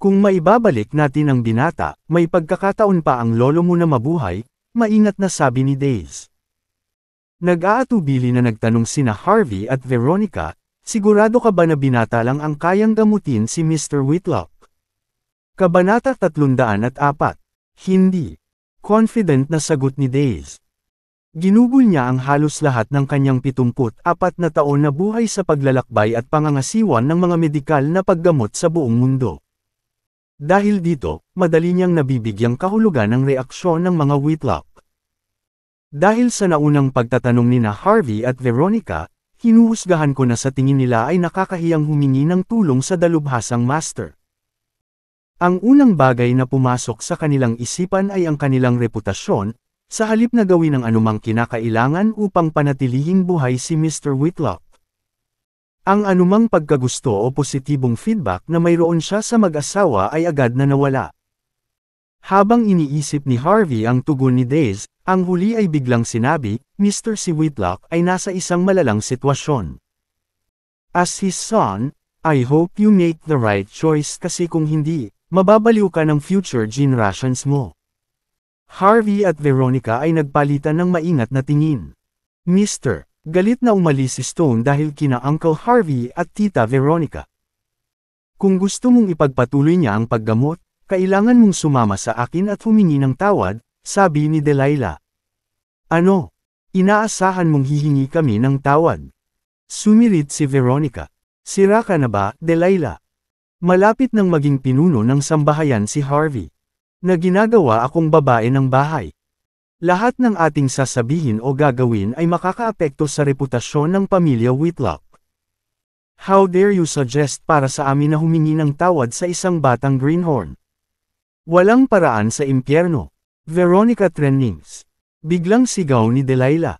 Kung maibabalik natin ang binata, may pagkakataon pa ang lolo mo na mabuhay, maingat na sabi ni Days. Nag-aatubili na nagtanong sina Harvey at Veronica, sigurado ka ba na binata lang ang kayang gamutin si Mr. Whitlock? Kabanata 304. Hindi. Confident na sagot ni Days. Ginugol niya ang halos lahat ng kanyang 74 na taon na buhay sa paglalakbay at pangangasiwan ng mga medikal na paggamot sa buong mundo. Dahil dito, madali niyang nabibigyang kahulugan ang reaksyon ng mga Whitlock. Dahil sa naunang pagtatanong ni na Harvey at Veronica, hinuhusgahan ko na sa tingin nila ay nakakahiyang humingi ng tulong sa dalubhasang master. Ang unang bagay na pumasok sa kanilang isipan ay ang kanilang reputasyon, sa halip na gawin ang anumang kinakailangan upang panatilihing buhay si Mr. Whitlock. Ang anumang pagkagusto o positibong feedback na mayroon siya sa mag-asawa ay agad na nawala. Habang iniisip ni Harvey ang tugon ni Days, ang huli ay biglang sinabi, Mr. si Whitlock ay nasa isang malalang sitwasyon. As his son, I hope you make the right choice kasi kung hindi, mababaliw ka ng future generations mo. Harvey at Veronica ay nagpalitan ng maingat na tingin. Mr. Galit na umalis si Stone dahil kina Uncle Harvey at Tita Veronica. Kung gusto mong ipagpatuloy niya ang paggamot, kailangan mong sumama sa akin at humingi ng tawad, sabi ni Delilah. Ano? Inaasahan mong hihingi kami ng tawad? Sumirit si Veronica. Sira ka na ba, Delilah? Malapit nang maging pinuno ng sambahayan si Harvey. Na ginagawa akong babae ng bahay. Lahat ng ating sasabihin o gagawin ay makakaapekto sa reputasyon ng pamilya Whitlock. How dare you suggest para sa amin na humingi ng tawad sa isang batang greenhorn? Walang paraan sa impyerno. Veronica Trennings. Biglang sigaw ni Delilah.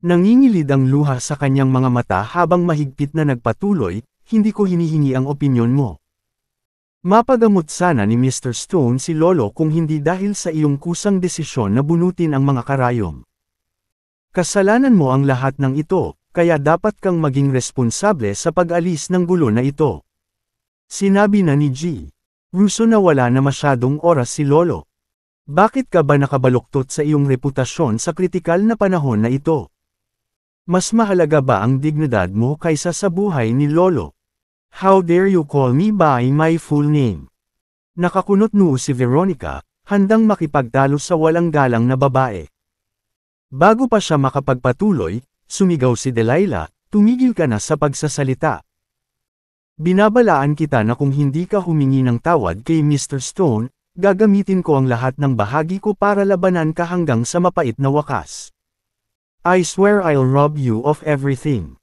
Nangingilid ang luha sa kanyang mga mata habang mahigpit na nagpatuloy, hindi ko hinihingi ang opinyon mo. Mapagamot sana ni Mr. Stone si Lolo kung hindi dahil sa iyong kusang desisyon na bunutin ang mga karayom. Kasalanan mo ang lahat ng ito, kaya dapat kang maging responsable sa pag-alis ng gulo na ito. Sinabi na ni G. Russo na wala na masyadong oras si Lolo. Bakit ka ba nakabaluktot sa iyong reputasyon sa kritikal na panahon na ito? Mas mahalaga ba ang dignidad mo kaysa sa buhay ni Lolo? How dare you call me by my full name? Nakakunot noo si Veronica, handang makipagtalo sa walang galang na babae. Bago pa siya makapagpatuloy, sumigaw si Delilah, tumigil ka na sa pagsasalita. Binabalaan kita na kung hindi ka humingi ng tawad kay Mr. Stone, gagamitin ko ang lahat ng bahagi ko para labanan ka hanggang sa mapait na wakas. I swear I'll rob you of everything.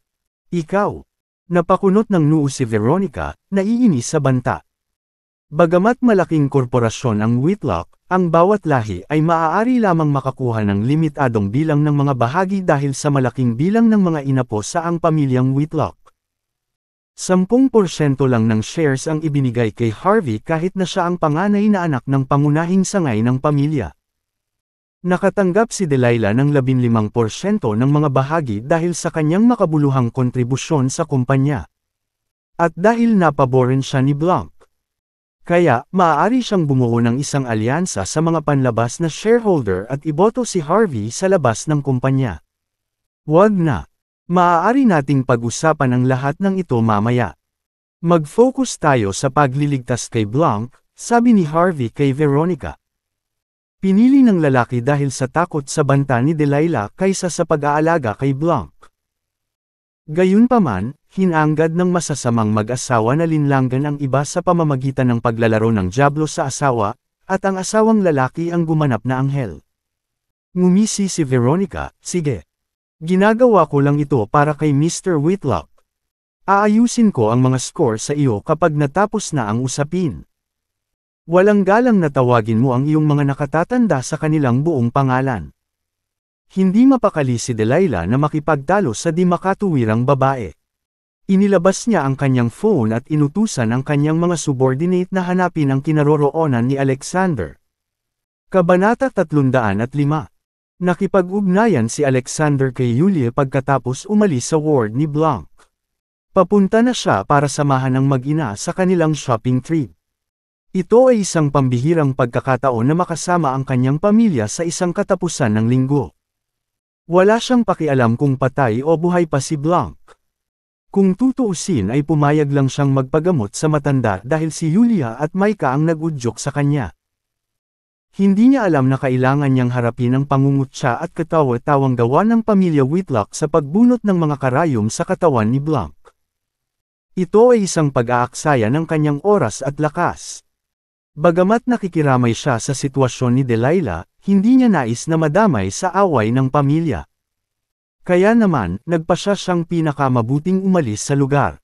Ikaw. Napakunot ng noo si Veronica, naiinis sa banta. Bagamat malaking korporasyon ang Whitlock, ang bawat lahi ay maaari lamang makakuha ng limitadong bilang ng mga bahagi dahil sa malaking bilang ng mga inapo sa ang pamilyang Whitlock. 10% lang ng shares ang ibinigay kay Harvey kahit na siya ang panganay na anak ng pangunahing sangay ng pamilya. Nakatanggap si Delilah ng 15% ng mga bahagi dahil sa kanyang makabuluhang kontribusyon sa kumpanya. At dahil napaboran siya ni Blanc. Kaya, maaari siyang bumuo ng isang alyansa sa mga panlabas na shareholder at iboto si Harvey sa labas ng kumpanya. Wag na. Maaari nating pag-usapan ang lahat ng ito mamaya. Mag-focus tayo sa pagliligtas kay Blanc, sabi ni Harvey kay Veronica. Pinili ng lalaki dahil sa takot sa banta ni Delilah kaysa sa pag-aalaga kay Blanc. Gayunpaman, hinanggad ng masasamang mag-asawa na linlanggan ang iba sa pamamagitan ng paglalaro ng dyablo sa asawa, at ang asawang lalaki ang gumanap na anghel. Ngumisi si Veronica, sige. Ginagawa ko lang ito para kay Mr. Whitlock. Aayusin ko ang mga score sa iyo kapag natapos na ang usapin. Walang galang na tawagin mo ang iyong mga nakatatanda sa kanilang buong pangalan. Hindi mapakali si Delilah na makipagtalo sa di makatuwirang babae. Inilabas niya ang kanyang phone at inutusan ang kanyang mga subordinate na hanapin ang kinaroroonan ni Alexander. Kabanata 305. Nakipag-ugnayan si Alexander kay Yulia pagkatapos umalis sa ward ni Blanc. Papunta na siya para samahan ang mag-ina sa kanilang shopping trip. Ito ay isang pambihirang pagkakataon na makasama ang kanyang pamilya sa isang katapusan ng linggo. Wala siyang pakialam kung patay o buhay pa si Blanc. Kung tutuusin ay pumayag lang siyang magpagamot sa matanda dahil si Yulia at Micah ang nag-udyok sa kanya. Hindi niya alam na kailangan niyang harapin ang pangungutya at katawa-tawang gawa ng pamilya Whitlock sa pagbunot ng mga karayom sa katawan ni Blanc. Ito ay isang pag-aaksaya ng kanyang oras at lakas. Bagamat nakikiramay siya sa sitwasyon ni Delilah, hindi niya nais na madamay sa away ng pamilya. Kaya naman, nagpasya siyang pinakamabuting umalis sa lugar.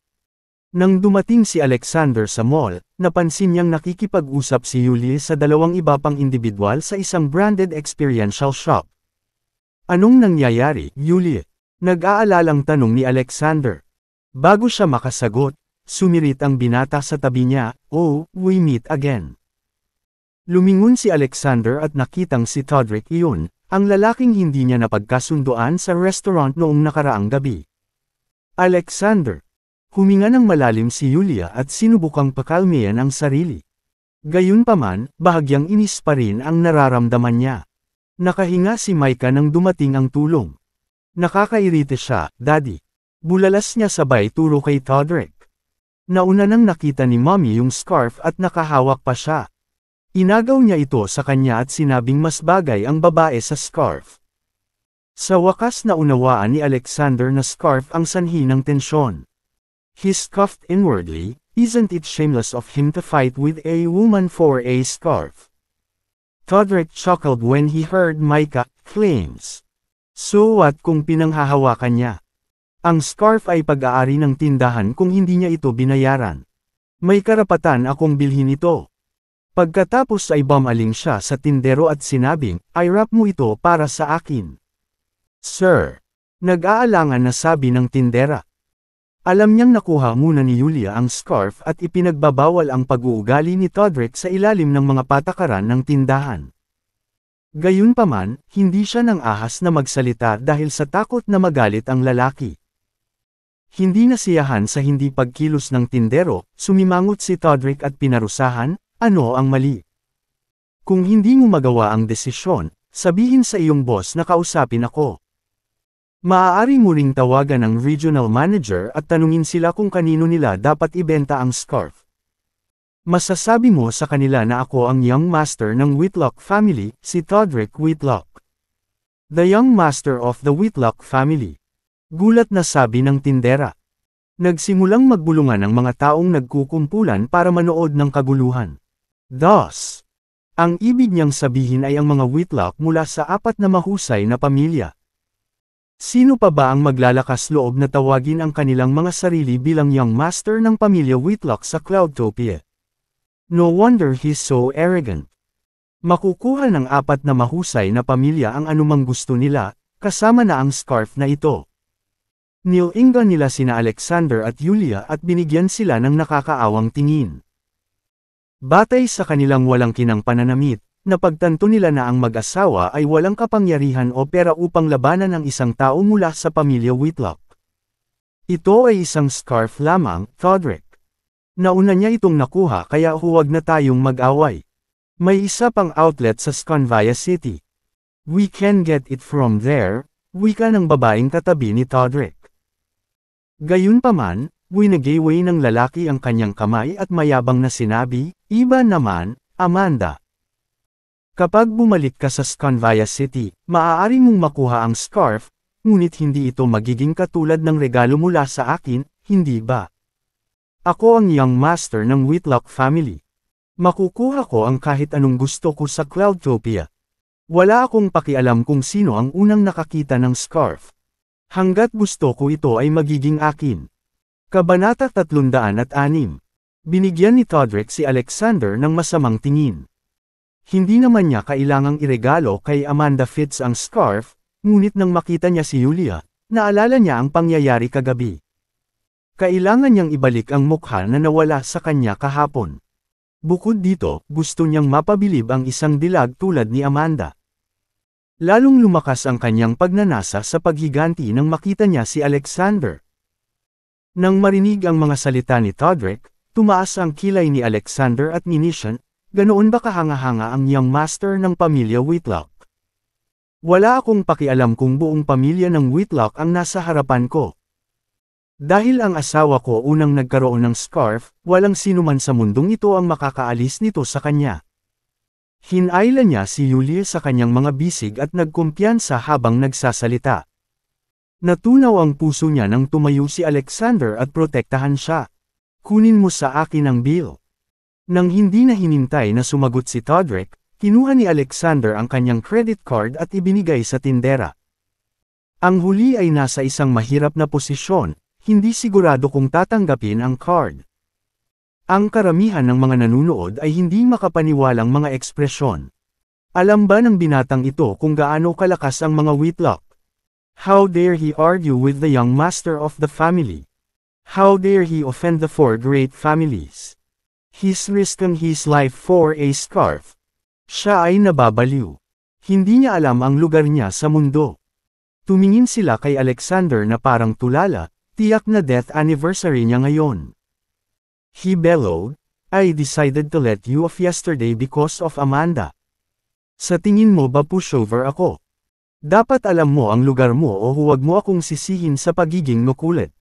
Nang dumating si Alexander sa mall, napansin niyang nakikipag-usap si Yulia sa dalawang iba pang individual sa isang branded experiential shop. Anong nangyayari, Yulia? Nag-aalalang tanong ni Alexander. Bago siya makasagot, sumirit ang binata sa tabi niya, "Oh, we meet again." Lumingon si Alexander at nakitang si Todrick iyon, ang lalaking hindi niya napagkasunduan sa restaurant noong nakaraang gabi. Alexander. Huminga ng malalim si Yulia at sinubukang pakalmayan ang sarili. Gayunpaman, bahagyang inis pa rin ang nararamdaman niya. Nakahinga si Micah nang dumating ang tulong. Nakakairite siya, Daddy. Bulalas niya sabay turo kay Todrick. Nauna nang nakita ni Mommy yung scarf at nakahawak pa siya. Inagaw niya ito sa kanya at sinabing mas bagay ang babae sa scarf. Sa wakas naunawaan ni Alexander na scarf ang sanhi ng tensyon. He scoffed inwardly, "Isn't it shameless of him to fight with a woman for a scarf?" Todrick chuckled when he heard Micah claims. So what kung pinanghahawakan niya? Ang scarf ay pag-aari ng tindahan kung hindi niya ito binayaran. May karapatan akong bilhin ito. Pagkatapos ay bumaling siya sa tindero at sinabing, "I wrap mo ito para sa akin." "Sir." Nag-aalangan na sabi ng tindera. Alam niyang nakuha muna ni Yulia ang scarf at ipinagbabawal ang pag-uugali ni Todrick sa ilalim ng mga patakaran ng tindahan. Gayunpaman, hindi siya nang ahas na magsalita dahil sa takot na magalit ang lalaki. Hindi nasiyahan sa hindi pagkilos ng tindero, sumimangot si Todrick at pinarusahan, "Ano ang mali? Kung hindi mo magawa ang desisyon, sabihin sa iyong boss na kausapin ako. Maaari mo ring tawagan ang regional manager at tanungin sila kung kanino nila dapat ibenta ang scarf. Masasabi mo sa kanila na ako ang young master ng Whitlock family, si Todrick Whitlock." "The young master of the Whitlock family." Gulat na sabi ng tindera. Nagsimulang magbulungan ang mga taong nagkukumpulan para manood ng kaguluhan. Thus, ang ibig niyang sabihin ay ang mga Whitlock mula sa apat na mahusay na pamilya. Sino pa ba ang maglalakas loob na tawagin ang kanilang mga sarili bilang young master ng pamilya Whitlock sa Cloudtopia? No wonder he's so arrogant. Makukuha ng apat na mahusay na pamilya ang anumang gusto nila, kasama na ang scarf na ito. Nilingan nila sina Alexander at Yulia at binigyan sila ng nakakaawang tingin. Batay sa kanilang walang kinang pananamit, napagtanto nila na ang mag-asawa ay walang kapangyarihan o pera upang labanan ang isang tao mula sa pamilya Whitlock. Ito ay isang scarf lamang, Todrick. Nauna niya itong nakuha kaya huwag na tayong mag-away. May isa pang outlet sa Sconvia City. We can get it from there, wika ng babaeng katabi ni Todrick. Gayunpaman, winagiway ng lalaki ang kanyang kamay at mayabang na sinabi, "Iba naman, Amanda. Kapag bumalik ka sa Scanvia City, maaari mong makuha ang scarf, ngunit hindi ito magiging katulad ng regalo mula sa akin, hindi ba? Ako ang young master ng Whitlock family. Makukuha ko ang kahit anong gusto ko sa Cloudtopia. Wala akong pakialam kung sino ang unang nakakita ng scarf. Hanggat gusto ko ito ay magiging akin. Kabanata 306. Binigyan ni Todrick si Alexander ng masamang tingin. Hindi naman niya kailangang iregalo kay Amanda Fitz ang scarf, ngunit nang makita niya si Yulia, naalala niya ang pangyayari kagabi. Kailangan niyang ibalik ang mukha na nawala sa kanya kahapon. Bukod dito, gusto niyang mapabilib ang isang dilag tulad ni Amanda. Lalong lumakas ang kanyang pagnanasa sa paghiganti nang makita niya si Alexander. Nang marinig ang mga salita ni Todrick, tumaas ang kilay ni Alexander at ni Nishan. Ganoon ba kahanga-hanga ang young master ng pamilya Whitlock? Wala akong pakialam kung buong pamilya ng Whitlock ang nasa harapan ko. Dahil ang asawa ko unang nagkaroon ng scarf, walang sinuman sa mundong ito ang makakaalis nito sa kanya. Hinailan niya si Yulia sa kanyang mga bisig at nagkumpiyansa habang nagsasalita. Natunaw ang puso niya nang tumayo si Alexander at protektahan siya. Kunin mo sa akin ang bill. Nang hindi na hinintay na sumagot si Todrick, kinuha ni Alexander ang kanyang credit card at ibinigay sa tindera. Ang huli ay nasa isang mahirap na posisyon, hindi sigurado kung tatanggapin ang card. Ang karamihan ng mga nanunood ay hindi makapaniwalang mga ekspresyon. Alam ba ng binatang ito kung gaano kalakas ang mga Whitlock? How dare he argue with the young master of the family? How dare he offend the four great families? He's risking his life for a scarf. Siya ay nababaliw. Hindi niya alam ang lugar niya sa mundo. Tumingin sila kay Alexander na parang tulala, tiyak na death anniversary niya ngayon. He bellowed, I decided to let you off yesterday because of Amanda. Sa tingin mo ba pushover ako? Dapat alam mo ang lugar mo o huwag mo akong sisihin sa pagiging makulit.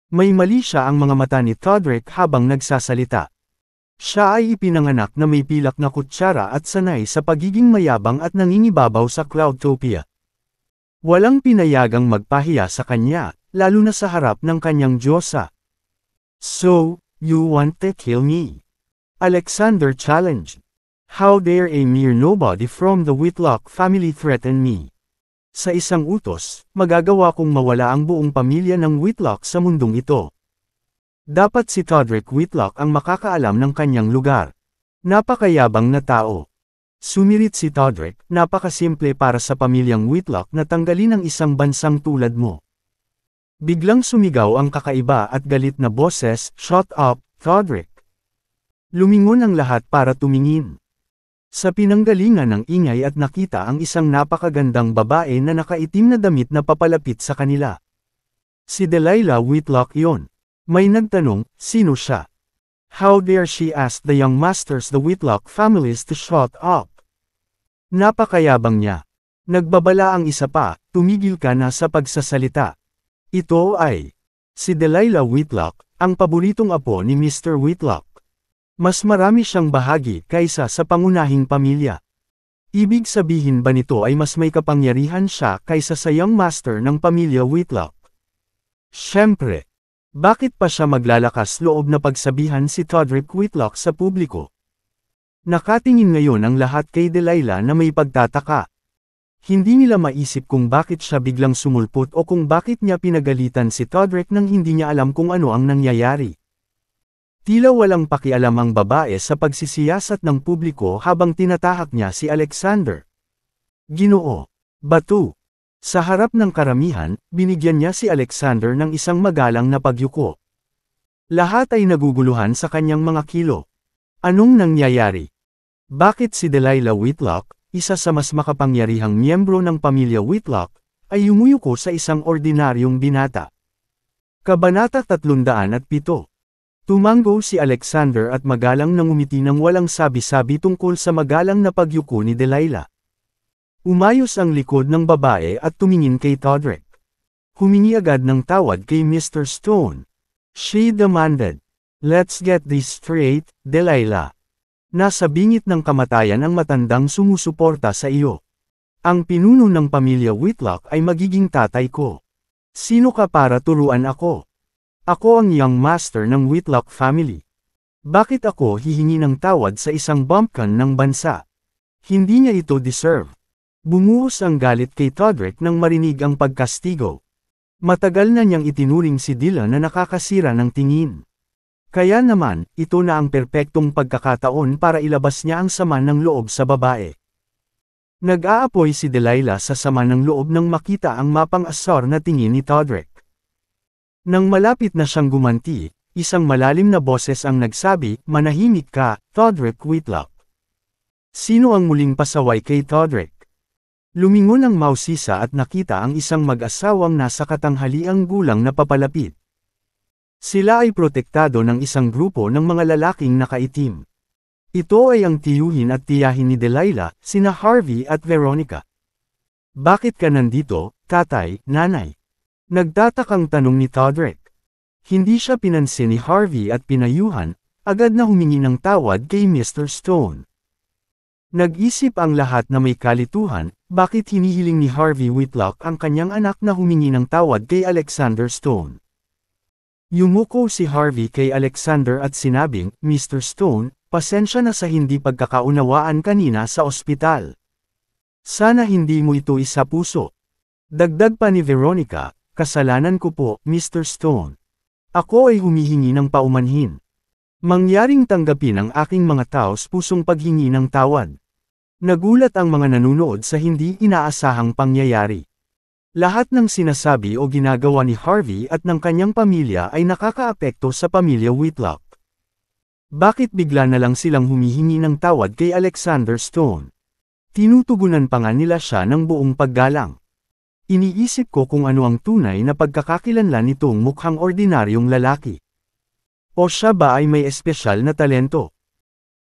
May mali siya ang mga mata ni Todrick habang nagsasalita. Siya ay ipinanganak na may pilak na kutsara at sanay sa pagiging mayabang at nangingibabaw sa Cloudtopia. Walang pinayagang magpahiya sa kanya, lalo na sa harap ng kanyang diyosa. So, you want to kill me? Alexander challenged. How dare a mere nobody from the Whitlock family threaten me? Sa isang utos, magagawa kong mawala ang buong pamilya ng Whitlock sa mundong ito. Dapat si Todrick Whitlock ang makakaalam ng kanyang lugar. Napakayabang na tao. Sumirit si Todrick, napakasimple para sa pamilyang Whitlock na tanggalin ang isang bansang tulad mo. Biglang sumigaw ang kakaiba at galit na boses, Shut up, Todrick. Lumingon ang lahat para tumingin. Sa pinanggalingan ng ingay at nakita ang isang napakagandang babae na nakaitim na damit na papalapit sa kanila. Si Delilah Whitlock yon. May nagtanong, sino siya? How dare she ask the young masters the Whitlock families to shut up? Napakayabang niya. Nagbabala ang isa pa, tumigil ka na sa pagsasalita. Ito ay si Delilah Whitlock, ang paboritong apo ni Mr. Whitlock. Mas marami siyang bahagi kaysa sa pangunahing pamilya. Ibig sabihin ba nito ay mas may kapangyarihan siya kaysa sa young master ng pamilya Whitlock? Siyempre. Bakit pa siya maglalakas loob na pagsabihan si Todrick Whitlock sa publiko? Nakatingin ngayon ang lahat kay Delilah na may pagtataka. Hindi nila maisip kung bakit siya biglang sumulpot o kung bakit niya pinagalitan si Todrick nang hindi niya alam kung ano ang nangyayari. Tila walang pakialam ang babae sa pagsisiyasat ng publiko habang tinatahak niya si Alexander. Ginoo. Batu. Sa harap ng karamihan, binigyan niya si Alexander ng isang magalang na pagyuko. Lahat ay naguguluhan sa kanyang mga kilo. Anong nangyayari? Bakit si Delilah Whitlock, isa sa mas makapangyarihang miyembro ng pamilya Whitlock, ay yumuyuko sa isang ordinaryong binata? Kabanata 307. Tumango si Alexander at magalang na ngumiti ng walang sabi-sabi tungkol sa magalang na pagyuko ni Delilah. Umayos ang likod ng babae at tumingin kay Todrick. Humingi agad ng tawad kay Mr. Stone. She demanded, Let's get this straight, Delilah. Nasa bingit ng kamatayan ang matandang sumusuporta sa iyo. Ang pinuno ng pamilya Whitlock ay magiging tatay ko. Sino ka para turuan ako? Ako ang young master ng Whitlock family. Bakit ako hihingi ng tawad sa isang bumpkin ng bansa? Hindi niya ito deserve. Bumuhos ang galit kay Todrick nang marinig ang pagkastigo. Matagal na niyang itinuring si Dylan na nakakasira ng tingin. Kaya naman, ito na ang perpektong pagkakataon para ilabas niya ang sama ng loob sa babae. Nag-aapoy si Delilah sa sama ng loob nang makita ang mapang-asar na tingin ni Todrick. Nang malapit na siyang gumanti, isang malalim na boses ang nagsabi, "Manahimik ka, Todrick Whitlock." Sino ang muling pasaway kay Todrick? Lumingon ang mausisa at nakita ang isang mag-asawang nasa katanghaliang gulang na papalapit. Sila ay protektado ng isang grupo ng mga lalaking nakaitim. Ito ay ang tiyuhin at tiyahin ni Delilah, sina Harvey at Veronica. "Bakit ka nandito, tatay, nanay?" Nagtatakang tanong ni Todrick. Hindi siya pinansin ni Harvey at pinayuhan, agad na humingi ng tawad kay Mr. Stone. Nag-isip ang lahat na may kalituhan, bakit hinihiling ni Harvey Whitlock ang kanyang anak na humingi ng tawad kay Alexander Stone. Yumuko si Harvey kay Alexander at sinabing, "Mr. Stone, pasensya na sa hindi pagkakaunawaan kanina sa ospital. Sana hindi mo ito isapuso." Dagdag pa ni Veronica, "Kasalanan ko po, Mr. Stone. Ako ay humihingi ng paumanhin. Mangyaring tanggapin ang aking mga taos-pusong paghingi ng tawad." Nagulat ang mga nanunood sa hindi inaasahang pangyayari. Lahat ng sinasabi o ginagawa ni Harvey at ng kanyang pamilya ay nakakaapekto sa pamilya Whitlock. Bakit bigla na lang silang humihingi ng tawad kay Alexander Stone? Tinutugunan pa nga nila siya ng buong paggalang. Iniisip ko kung ano ang tunay na pagkakakilanlan nitong mukhang ordinaryong lalaki. O siya ba ay may espesyal na talento?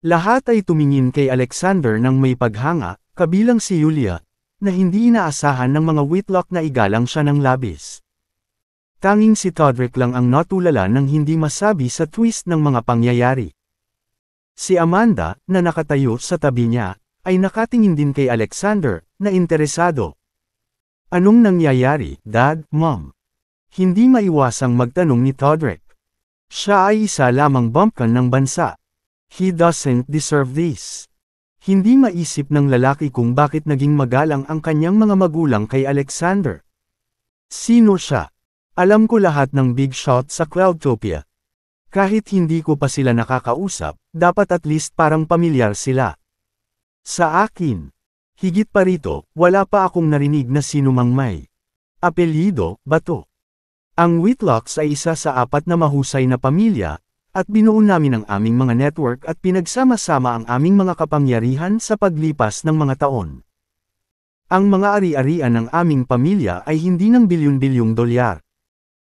Lahat ay tumingin kay Alexander ng may paghanga, kabilang si Julia, na hindi inaasahan ng mga Whitlock na igalang siya ng labis. Tanging si Todrick lang ang natulala ng hindi masabi sa twist ng mga pangyayari. Si Amanda, na nakatayo sa tabi niya, ay nakatingin din kay Alexander, na interesado. "Anong nangyayari, Dad, Mom?" Hindi maiwasang magtanong ni Todrick. Siya ay isa lamang bumpkin ng bansa. He doesn't deserve this. Hindi maisip ng lalaki kung bakit naging magalang ang kanyang mga magulang kay Alexander. Sino siya? Alam ko lahat ng big shot sa Cloudtopia. Kahit hindi ko pa sila nakakausap, dapat at least parang pamilyar sila. Sa akin. Higit pa rito, wala pa akong narinig na sinumang may apelyido, Bato. Ang Whitlocks ay isa sa 4 na mahusay na pamilya, at binuo namin ang aming mga network at pinagsama-sama ang aming mga kapangyarihan sa paglipas ng mga taon. Ang mga ari-arian ng aming pamilya ay hindi ng bilyon-bilyong dolyar.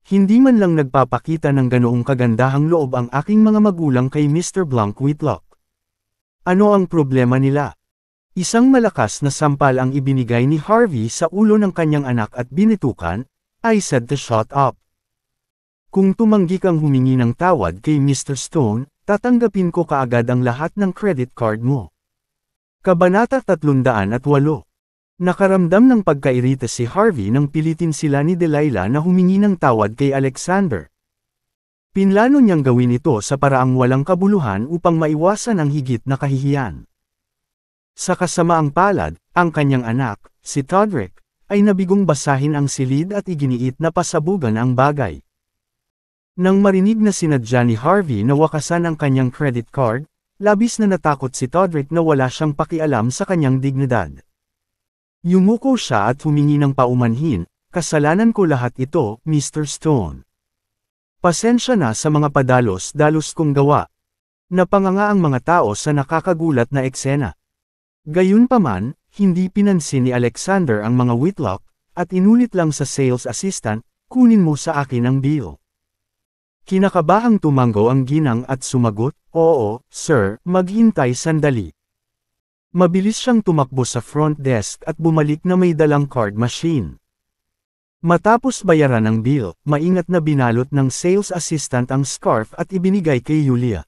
Hindi man lang nagpapakita ng ganoong kagandahang loob ang aking mga magulang kay Mr. Blank Whitlock. Ano ang problema nila? Isang malakas na sampal ang ibinigay ni Harvey sa ulo ng kanyang anak at binitukan, "I said to shut up. Kung tumanggi kang humingi ng tawad kay Mr. Stone, tatanggapin ko kaagad ang lahat ng credit card mo." Kabanata 308. Nakaramdam ng pagkairita si Harvey nang pilitin sila ni Delilah na humingi ng tawad kay Alexander. Pinlano niyang gawin ito sa paraang walang kabuluhan upang maiwasan ang higit na kahihiyan. Sa kasamaang palad, ang kanyang anak, si Todrick, ay nabigong basahin ang silid at iginiit na pasabugan ang bagay. Nang marinig na sinadya ni Harvey na wakasan ang kanyang credit card, labis na natakot si Todrick na wala siyang pakialam sa kanyang dignidad. Yumuko siya at humingi ng paumanhin, "Kasalanan ko lahat ito, Mr. Stone. Pasensya na sa mga padalos-dalos kong gawa." Napanganga ang mga tao sa nakakagulat na eksena. Gayunpaman, hindi pinansin ni Alexander ang mga Whitlock, at inulit lang sa sales assistant, "Kunin mo sa akin ang bill." Kinakabahang tumango ang ginang at sumagot, "Oo, sir, maghintay sandali." Mabilis siyang tumakbo sa front desk at bumalik na may dalang card machine. Matapos bayaran ang bill, maingat na binalot ng sales assistant ang scarf at ibinigay kay Julia.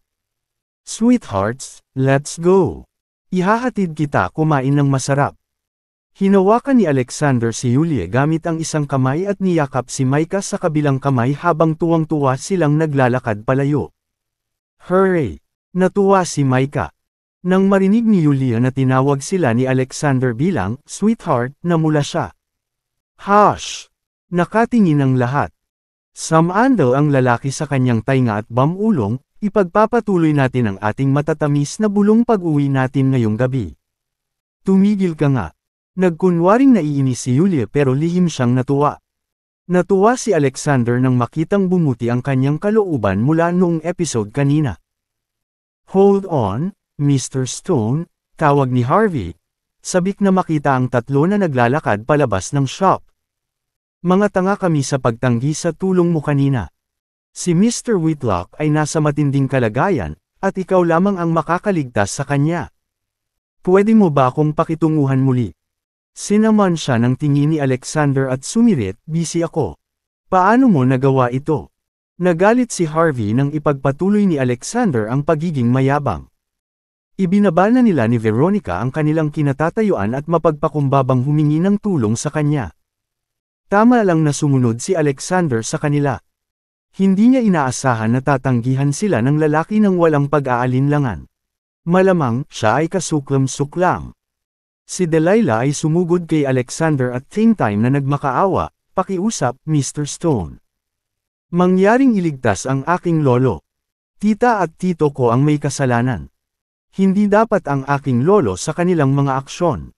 Sweethearts, let's go. Ihahatid kita kumain ng masarap. Hinawakan ni Alexander si Yulia gamit ang isang kamay at niyakap si Micah sa kabilang kamay habang tuwang-tuwa silang naglalakad palayo. Hooray! Natuwa si Micah. Nang marinig ni Yulia na tinawag sila ni Alexander bilang sweetheart, namula siya. Hush! Nakatingin ang lahat. Sumandal ang lalaki sa kanyang tainga at bamulong, ipagpapatuloy natin ang ating matatamis na bulong pag-uwi natin ngayong gabi. Tumigil ka nga. Nagkunwaring naiinis si Yulia pero lihim siyang natuwa. Natuwa si Alexander nang makitang bumuti ang kanyang kalooban mula noong episode kanina. Hold on, Mr. Stone, tawag ni Harvey. Sabik na makita ang tatlo na naglalakad palabas ng shop. Mga tanga kami sa pagtanggi sa tulong mo kanina. Si Mr. Whitlock ay nasa matinding kalagayan, at ikaw lamang ang makakaligtas sa kanya. Pwede mo ba akong pakitunguhan muli? Sinaman siya ng tingin ni Alexander at sumirit, busy ako. Paano mo nagawa ito? Nagalit si Harvey nang ipagpatuloy ni Alexander ang pagiging mayabang. Ibinaba na nila ni Veronica ang kanilang kinatatayuan at mapagpakumbabang humingi ng tulong sa kanya. Tama lang na sumunod si Alexander sa kanila. Hindi niya inaasahan na tatanggihan sila ng lalaki ng walang pag-aalinlangan. Malamang, siya ay kasuklam-suklam. Si Delilah ay sumugod kay Alexander at same time na nagmakaawa, pakiusap, Mr. Stone. Mangyaring iligtas ang aking lolo. Tita at tito ko ang may kasalanan. Hindi dapat ang aking lolo sa kanilang mga aksyon.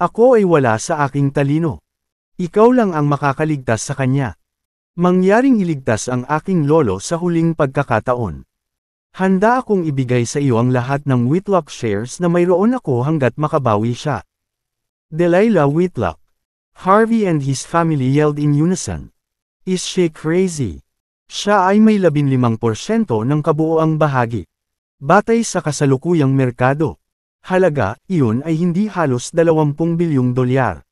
Ako ay wala sa aking talino. Ikaw lang ang makakaligtas sa kanya. Mangyaring iligtas ang aking lolo sa huling pagkakataon. Handa akong ibigay sa iyo ang lahat ng Whitlock shares na mayroon ako hanggat makabawi siya. Delilah Whitlock. Harvey and his family yelled in unison. Is she crazy? Siya ay may 15% ng kabuoang bahagi. Batay sa kasalukuyang merkado. Halaga, iyon ay hindi halos 20 bilyong dolyar.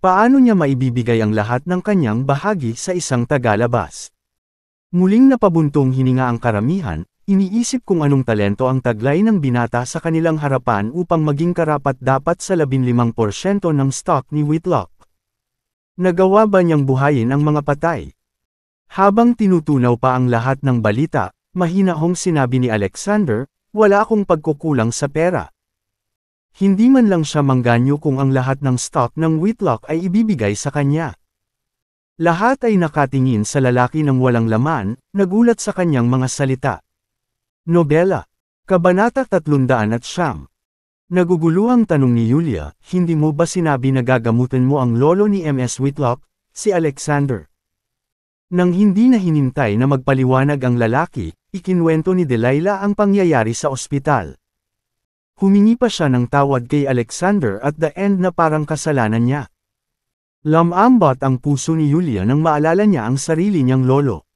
Paano niya maibibigay ang lahat ng kanyang bahagi sa isang tagalabas? Muling napabuntong hininga ang karamihan, iniisip kung anong talento ang taglay ng binata sa kanilang harapan upang maging karapat-dapat sa 15% ng stock ni Whitlock. Nagawa ba niyang buhayin ang mga patay? Habang tinutunaw pa ang lahat ng balita, mahinahong sinabi ni Alexander, wala akong pagkukulang sa pera. Hindi man lang siya mangganyo kung ang lahat ng stock ng Whitlock ay ibibigay sa kanya. Lahat ay nakatingin sa lalaki ng walang laman, nagulat sa kanyang mga salita. Nobela. Kabanata 309. Naguguluhang tanong ni Yulia, hindi mo ba sinabi na gagamutin mo ang lolo ni MS Whitlock, si Alexander? Nang hindi na hinintay na magpaliwanag ang lalaki, ikinwento ni Delilah ang pangyayari sa ospital. Humingi pa siya ng tawad kay Alexander at the end na parang kasalanan niya. Lamambot ang puso ni Yulia nang maalala niya ang sarili niyang lolo.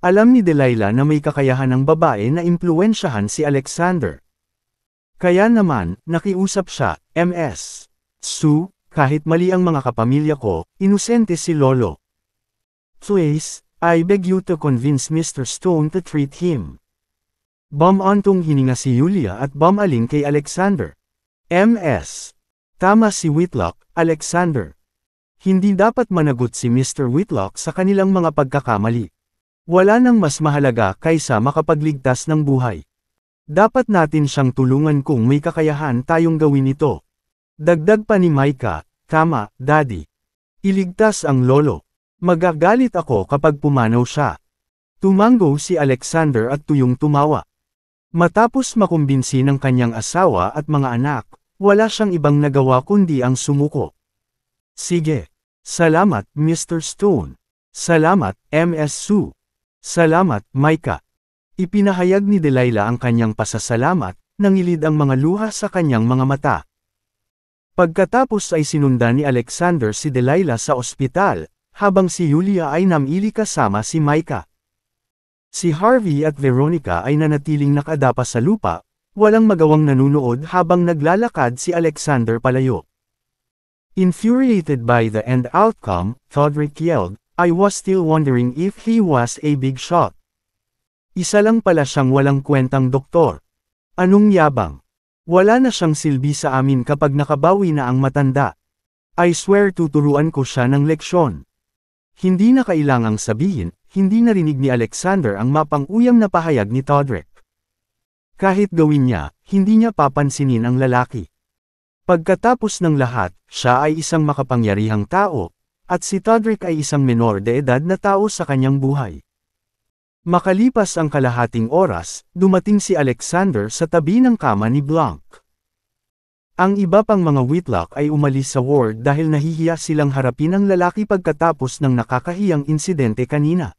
Alam ni Delilah na may kakayahan ng babae na impluwensyahan si Alexander. Kaya naman, nakiusap siya, Ms. Sue, kahit mali ang mga kapamilya ko, inosente si lolo. Please, I beg you to convince Mr. Stone to treat him. Bumantong hininga si Yulia at bumaling kay Alexander. Ms. Tama si Whitlock, Alexander. Hindi dapat managot si Mr. Whitlock sa kanilang mga pagkakamali. Wala nang mas mahalaga kaysa makapagligtas ng buhay. Dapat natin siyang tulungan kung may kakayahan tayong gawin ito. Dagdag pa ni Micah, tama, Daddy. Iligtas ang lolo. Magagalit ako kapag pumanaw siya. Tumango si Alexander at tuyong tumawa. Matapos makumbinsi ng kanyang asawa at mga anak, wala siyang ibang nagawa kundi ang sumuko. Sige. Salamat, Mr. Stone. Salamat, Ms. Sue. Salamat, Micah. Ipinahayag ni Delilah ang kanyang pasasalamat, nangilid ang mga luha sa kanyang mga mata. Pagkatapos ay sinundan ni Alexander si Delilah sa ospital, habang si Yulia ay namili kasama si Micah. Si Harvey at Veronica ay nanatiling nakadapa sa lupa, walang magawang nanunood habang naglalakad si Alexander palayo. Infuriated by the end outcome, Thodrick yelled, I was still wondering if he was a big shot. Isa lang pala siyang walang kwentang doktor. Anong yabang? Wala na siyang silbi sa amin kapag nakabawi na ang matanda. I swear tuturuan ko siya ng leksyon. Hindi na kailangang sabihin, hindi narinig ni Alexander ang mapang-uyam na pahayag ni Todrick. Kahit gawin niya, hindi niya papansinin ang lalaki. Pagkatapos ng lahat, siya ay isang makapangyarihang tao, at si Todrick ay isang menor de edad na tao sa kanyang buhay. Makalipas ang kalahating oras, dumating si Alexander sa tabi ng kama ni Blanc. Ang iba pang mga Whitlock ay umalis sa ward dahil nahihiya silang harapin ang lalaki pagkatapos ng nakakahiyang insidente kanina.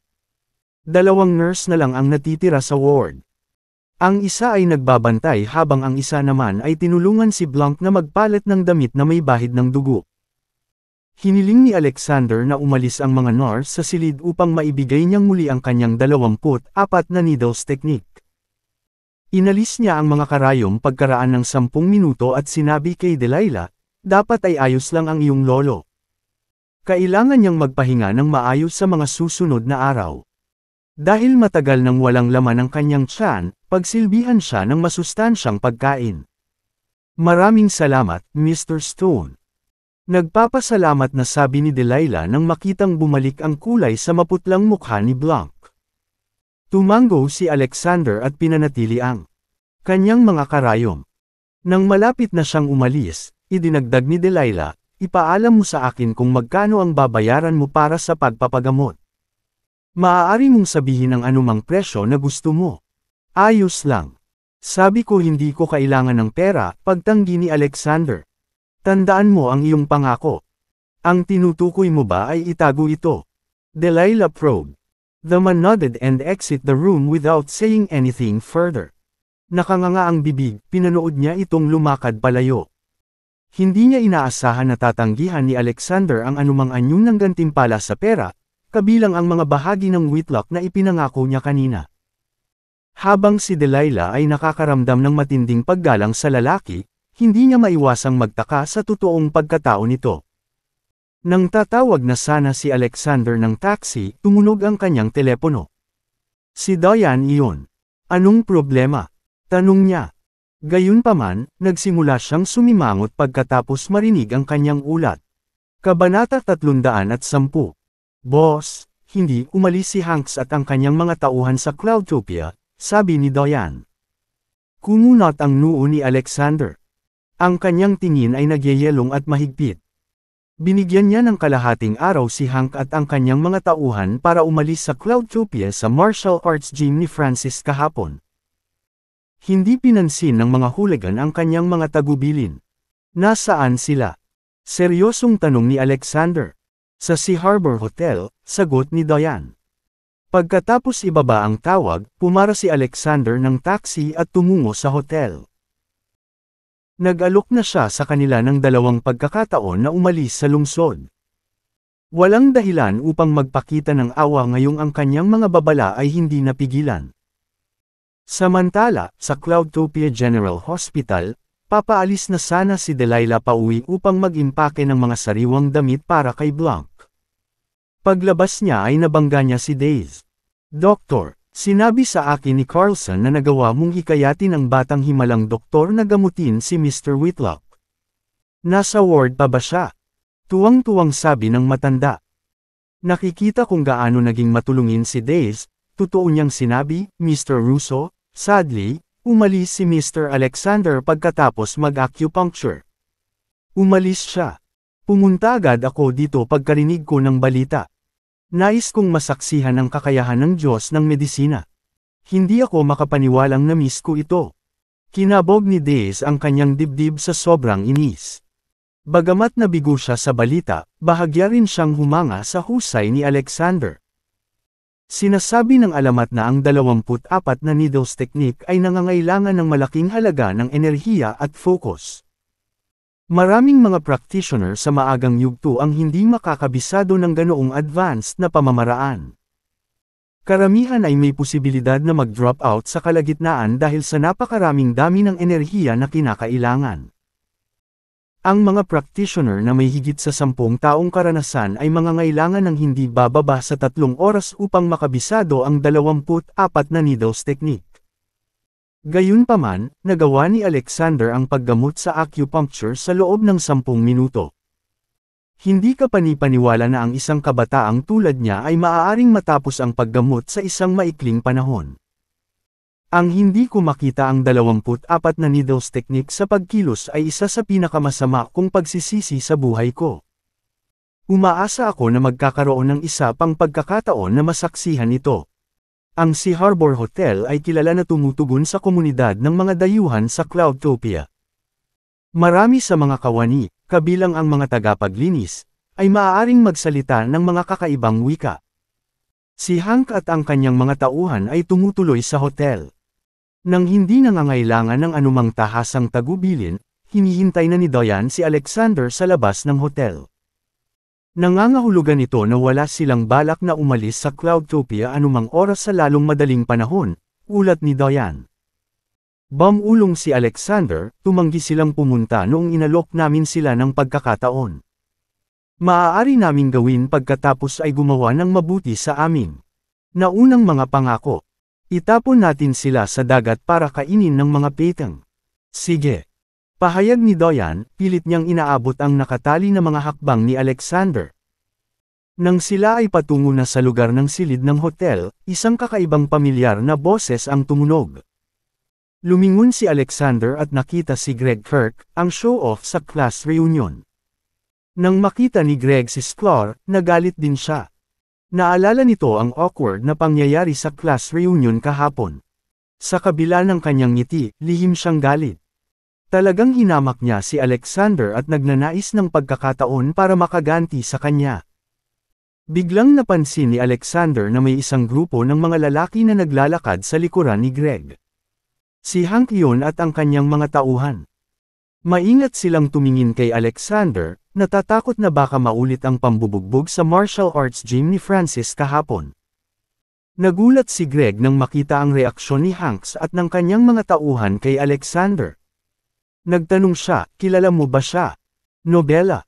2 nurse na lang ang natitira sa ward. Ang isa ay nagbabantay habang ang isa naman ay tinulungan si Blanc na magpalit ng damit na may bahid ng dugo. Hiniling ni Alexander na umalis ang mga nurse sa silid upang maibigay niyang muli ang kanyang 24 na needles technique. Inalis niya ang mga karayom pagkaraan ng 10 minuto at sinabi kay Delilah, dapat ay ayos lang ang iyong lolo. Kailangan niyang magpahinga ng maayos sa mga susunod na araw. Dahil matagal nang walang laman ang kanyang tiyan, pagsilbihan siya ng masustansyang pagkain. Maraming salamat, Mr. Stone. Nagpapasalamat na sabi ni Delilah nang makitang bumalik ang kulay sa maputlang mukha ni Blanc. Tumango si Alexander at pinanatili ang kanyang mga karayom. Nang malapit na siyang umalis, idinagdag ni Delilah, ipaalam mo sa akin kung magkano ang babayaran mo para sa pagpapagamot. Maaari mong sabihin ang anumang presyo na gusto mo. Ayos lang. Sabi ko hindi ko kailangan ng pera, pagtanggi ni Alexander. Tandaan mo ang iyong pangako. Ang tinutukoy mo ba ay itago ito? Delilah probed. The man nodded and exit the room without saying anything further. Nakanganga ang bibig, pinanood niya itong lumakad palayo. Hindi niya inaasahan na tatanggihan ni Alexander ang anumang anyo ng gantimpala sa pera, kabilang ang mga bahagi ng Whitlock na ipinangako niya kanina. Habang si Delilah ay nakakaramdam ng matinding paggalang sa lalaki, hindi niya maiwasang magtaka sa totoong pagkatao nito. Nang tatawag na sana si Alexander ng taxi, tumunog ang kanyang telepono. Si Diane iyon. Anong problema? Tanong niya. Gayunpaman, nagsimula siyang sumimangot pagkatapos marinig ang kanyang ulat. Kabanata 310. Boss, hindi umalis si Hanks at ang kanyang mga tauhan sa Cloudtopia, sabi ni Diane. Kumunot ang noo ni Alexander. Ang kanyang tingin ay nagyayelong at mahigpit. Binigyan niya ng kalahating araw si Hank at ang kanyang mga tauhan para umalis sa Cloudtopia sa martial arts gym ni Francis kahapon. Hindi pinansin ng mga hooligan ang kanyang mga tagubilin. Nasaan sila? Seryosong tanong ni Alexander. Sa Sea Harbor Hotel, sagot ni Diane. Pagkatapos ibaba ang tawag, pumara si Alexander ng taxi at tumungo sa hotel. Nag-alok na siya sa kanila ng 2 pagkakataon na umalis sa lungsod. Walang dahilan upang magpakita ng awa ngayong ang kanyang mga babala ay hindi napigilan. Samantala, sa Cloudtopia General Hospital, papaalis na sana si Delilah pauwi upang mag-impake ng mga sariwang damit para kay Blanc. Paglabas niya ay nabangga niya si Daze. Doktor, sinabi sa akin ni Carlson na nagawa mong hikayatin ang batang himalang doktor na gamutin si Mr. Whitlock. Nasa ward pa ba siya? Tuwang-tuwang sabi ng matanda. Nakikita kung gaano naging matulungin si Daze, totoo niyang sinabi, Mr. Russo, sadly, umalis si Mr. Alexander pagkatapos mag-acupuncture. Umalis siya. Pumunta agad ako dito pagkarinig ko ng balita. Nais kong masaksihan ang kakayahan ng Diyos ng medisina. Hindi ako makapaniwalang na-miss ko ito. Kinabog ni Daze ang kanyang dibdib sa sobrang inis. Bagamat nabigo siya sa balita, bahagya rin siyang humanga sa husay ni Alexander. Sinasabi ng alamat na ang 24 na needles technique ay nangangailangan ng malaking halaga ng enerhiya at focus. Maraming mga practitioner sa maagang yugto ang hindi makakabisado ng ganoong advanced na pamamaraan. Karamihan ay may posibilidad na mag-drop out sa kalagitnaan dahil sa napakaraming dami ng enerhiya na kinakailangan. Ang mga practitioner na may higit sa 10 taong karanasan ay mangangailangan ng hindi bababa sa 3 oras upang makabisado ang 24 na needles technique. Gayunpaman, nagawa ni Alexander ang paggamot sa acupuncture sa loob ng 10 minuto. Hindi ka panipaniwala na ang isang kabataang tulad niya ay maaaring matapos ang paggamot sa isang maikling panahon. Ang hindi ko makita ang 24 na needles technique sa pagkilos ay isa sa pinakamasama kong pagsisisi sa buhay ko. Umaasa ako na magkakaroon ng isa pang pagkakataon na masaksihan ito. Ang Sea Harbor Hotel ay kilala na tumutugon sa komunidad ng mga dayuhan sa Cloudtopia. Marami sa mga kawani, kabilang ang mga tagapaglinis, ay maaaring magsalita ng mga kakaibang wika. Si Hank at ang kanyang mga tauhan ay tumutuloy sa hotel. Nang hindi nangangailangan ng anumang tahasang tagubilin, hinihintay na ni Diane si Alexander sa labas ng hotel. Nangangahulugan ito na wala silang balak na umalis sa Cloudtopia anumang oras sa lalong madaling panahon, ulat ni Diane. Bumulong si Alexander, tumanggi silang pumunta noong inalok namin sila ng pagkakataon. Maaari naming gawin pagkatapos ay gumawa ng mabuti sa amin. Naunang mga pangako. Itapon natin sila sa dagat para kainin ng mga petang. Sige. Pahayag ni Diane, pilit niyang inaabot ang nakatali na mga hakbang ni Alexander. Nang sila ay patungo na sa lugar ng silid ng hotel, isang kakaibang pamilyar na boses ang tumunog. Lumingon si Alexander at nakita si Greg Kirk, ang show-off sa class reunion. Nang makita ni Greg si Sklar, nagalit din siya. Naalala nito ang awkward na pangyayari sa class reunion kahapon. Sa kabila ng kanyang ngiti, lihim siyang galit. Talagang hinamak niya si Alexander at nagnanais ng pagkakataon para makaganti sa kanya. Biglang napansin ni Alexander na may isang grupo ng mga lalaki na naglalakad sa likuran ni Greg. Si Hank yun at ang kanyang mga tauhan. Maingat silang tumingin kay Alexander, natatakot na baka maulit ang pambubugbog sa martial arts gym ni Francis kahapon. Nagulat si Greg nang makita ang reaksyon ni Hanks at ng kanyang mga tauhan kay Alexander. Nagtanong siya, kilala mo ba siya? Nobela.